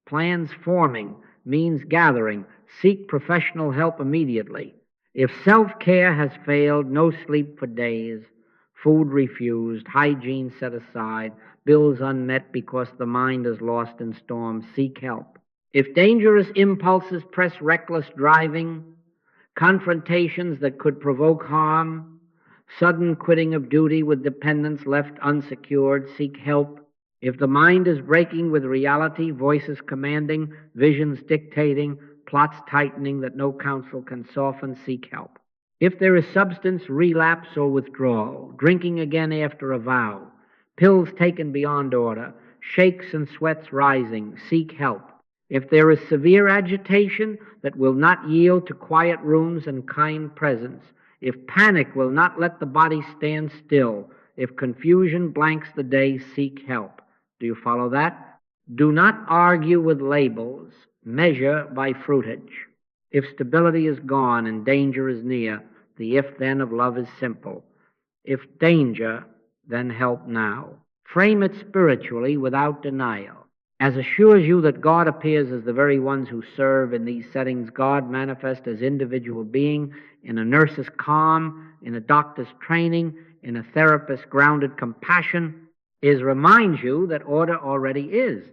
S1: plans forming, means gathering, seek professional help immediately. If self-care has failed, no sleep for days, food refused, hygiene set aside, bills unmet because the mind is lost in storms, seek help. If dangerous impulses press reckless driving, confrontations that could provoke harm, sudden quitting of duty with dependents left unsecured, seek help. If the mind is breaking with reality, voices commanding, visions dictating, plots tightening that no counsel can soften, seek help. If there is substance relapse or withdrawal, drinking again after a vow, pills taken beyond order, shakes and sweats rising, seek help. If there is severe agitation that will not yield to quiet rooms and kind presence, if panic will not let the body stand still, if confusion blanks the day, seek help. Do you follow that? Do not argue with labels. Measure by fruitage. If stability is gone and danger is near, the if-then of love is simple. If danger, then help now. Frame it spiritually without denial. As assures you that God appears as the very ones who serve in these settings, God manifest as individual being, in a nurse's calm, in a doctor's training, in a therapist's grounded compassion, reminds you that order already is.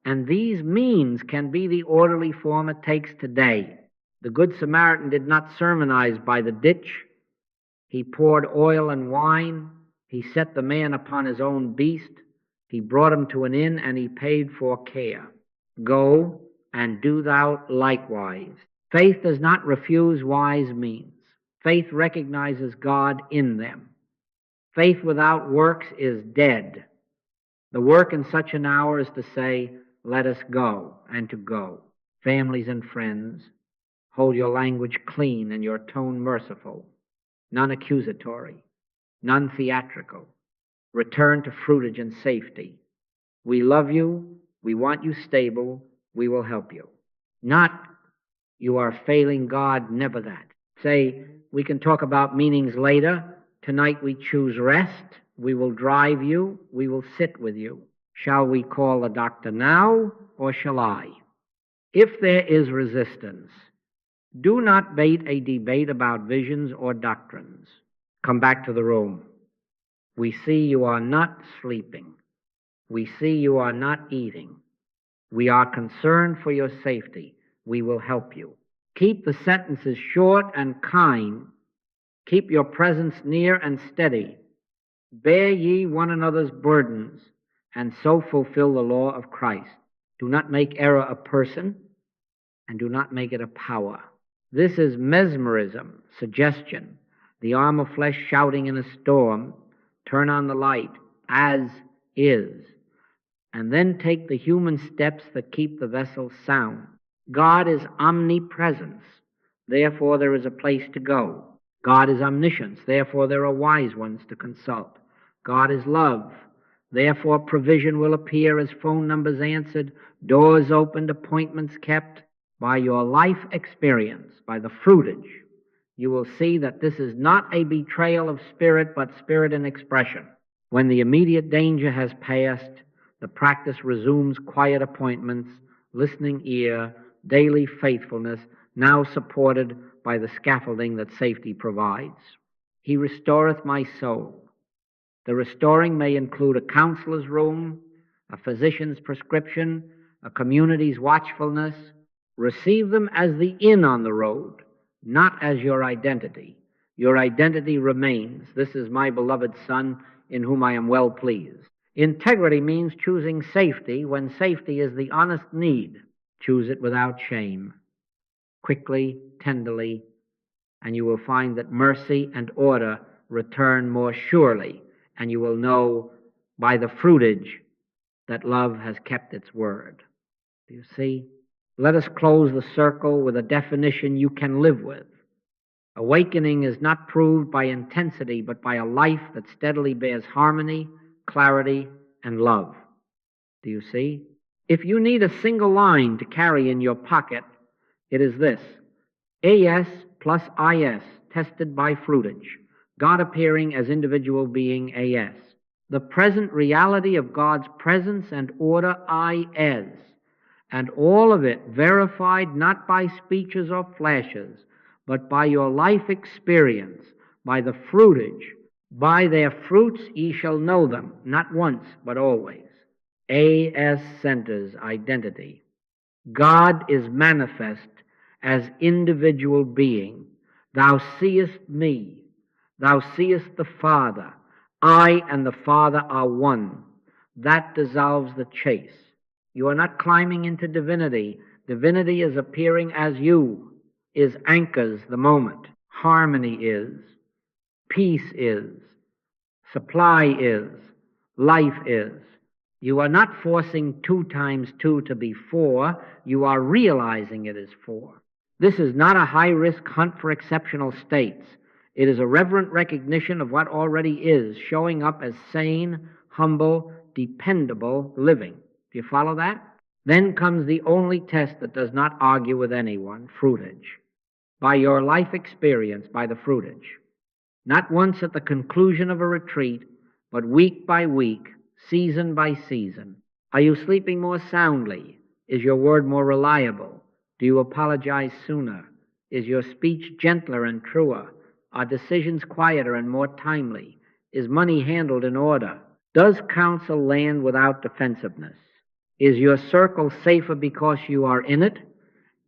S1: And these means can be the orderly form it takes today. The Good Samaritan did not sermonize by the ditch. He poured oil and wine. He set the man upon his own beast. He brought him to an inn, and he paid for care. Go, and do thou likewise. Faith does not refuse wise means. Faith recognizes God in them. Faith without works is dead. The work in such an hour is to say, let us go, and to go. Families and friends, hold your language clean and your tone merciful, none accusatory, none theatrical. Return to fruitage and safety. We love you. We want you stable. We will help you. Not, you are failing God, never that. Say, we can talk about meanings later. Tonight we choose rest. We will drive you. We will sit with you. Shall we call the doctor now, or shall I? If there is resistance, do not bait a debate about visions or doctrines. Come back to the room. We see you are not sleeping. We see you are not eating. We are concerned for your safety. We will help you. Keep the sentences short and kind. Keep your presence near and steady. Bear ye one another's burdens, and so fulfill the law of Christ. Do not make error a person, and do not make it a power. This is mesmerism, suggestion, the arm of flesh shouting in a storm. Turn on the light, as is, and then take the human steps that keep the vessel sound. God is omnipresence, therefore there is a place to go. God is omniscience, therefore there are wise ones to consult. God is love, therefore provision will appear as phone numbers answered, doors opened, appointments kept. By your life experience, by the fruitage, you will see that this is not a betrayal of spirit, but spirit in expression. When the immediate danger has passed, the practice resumes quiet appointments, listening ear, daily faithfulness, now supported by the scaffolding that safety provides. He restoreth my soul. The restoring may include a counselor's room, a physician's prescription, a community's watchfulness. Receive them as the inn on the road, not as your identity. Your identity remains. This is my beloved Son, in whom I am well pleased. Integrity means choosing safety when safety is the honest need. Choose it without shame, quickly, tenderly, and you will find that mercy and order return more surely, and you will know by the fruitage that love has kept its word. Do you see? Let us close the circle with a definition you can live with. Awakening is not proved by intensity, but by a life that steadily bears harmony, clarity, and love. Do you see? If you need a single line to carry in your pocket, it is this: AS plus IS, tested by fruitage, God appearing as individual being AS. The present reality of God's presence and order IS, and all of it verified not by speeches or flashes, but by your life experience, by the fruitage. By their fruits ye shall know them, not once, but always. AS centers identity. God is manifest as individual being. Thou seest me. Thou seest the Father. I and the Father are one. That dissolves the chase. You are not climbing into divinity. Divinity is appearing as you, is anchors the moment. Harmony is, peace is, supply is, life is. You are not forcing 2 times 2 to be 4. You are realizing it is 4. This is not a high-risk hunt for exceptional states. It is a reverent recognition of what already is, showing up as sane, humble, dependable living. Do you follow that? Then comes the only test that does not argue with anyone, fruitage. By your life experience, by the fruitage. Not once at the conclusion of a retreat, but week by week, season by season. Are you sleeping more soundly? Is your word more reliable? Do you apologize sooner? Is your speech gentler and truer? Are decisions quieter and more timely? Is money handled in order? Does counsel land without defensiveness? Is your circle safer because you are in it?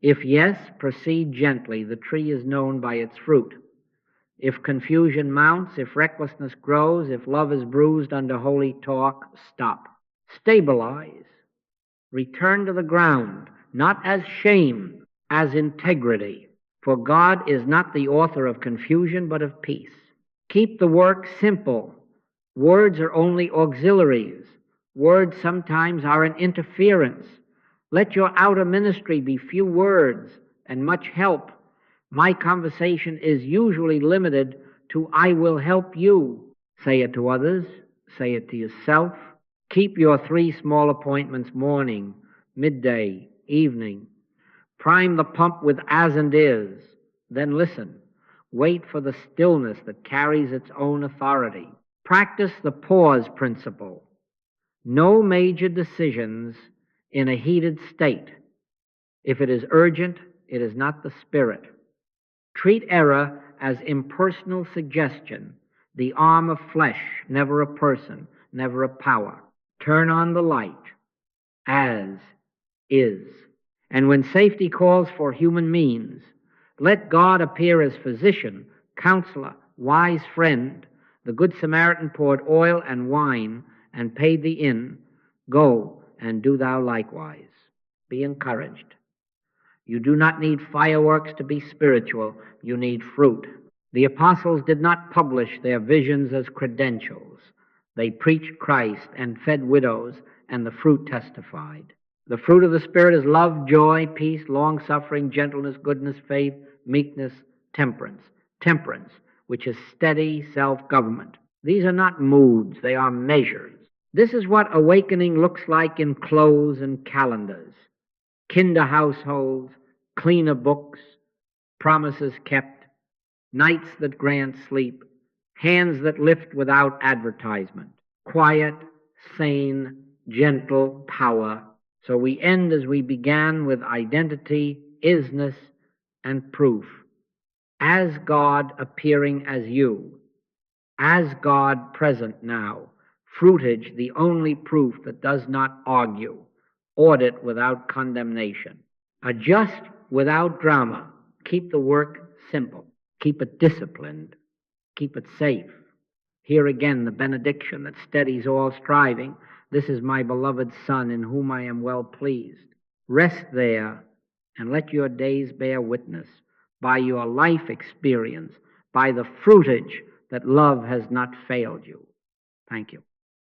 S1: If yes, proceed gently. The tree is known by its fruit. If confusion mounts, if recklessness grows, if love is bruised under holy talk, stop. Stabilize. Return to the ground, not as shame, as integrity. For God is not the author of confusion, but of peace. Keep the work simple. Words are only auxiliaries. Words sometimes are an interference. Let your outer ministry be few words and much help. My conversation is usually limited to I will help you. Say it to others. Say it to yourself. Keep your 3 small appointments morning, midday, evening. Prime the pump with as and is. Then listen. Wait for the stillness that carries its own authority. Practice the pause principle. No major decisions in a heated state. If it is urgent, it is not the spirit. Treat error as impersonal suggestion, the arm of flesh, never a person, never a power. Turn on the light, as is. And when safety calls for human means, let God appear as physician, counselor, wise friend. The Good Samaritan poured oil and wine and paid the inn. Go and do thou likewise. Be encouraged. You do not need fireworks to be spiritual. You need fruit. The apostles did not publish their visions as credentials. They preached Christ and fed widows and the fruit testified. The fruit of the Spirit is love, joy, peace, long-suffering, gentleness, goodness, faith, meekness, temperance. Temperance, which is steady self-government. These are not moods, they are measures. This is what awakening looks like in clothes and calendars, kinder households, cleaner books, promises kept, nights that grant sleep, hands that lift without advertisement, quiet, sane, gentle power. So we end as we began, with identity, isness, and proof. As God appearing as you, as God present now. Fruitage, the only proof that does not argue. Audit without condemnation. Adjust without drama. Keep the work simple. Keep it disciplined. Keep it safe. Here again the benediction that steadies all striving. This is my beloved Son, in whom I am well pleased. Rest there, and let your days bear witness, by your life experience, by the fruitage, that love has not failed you. Thank you.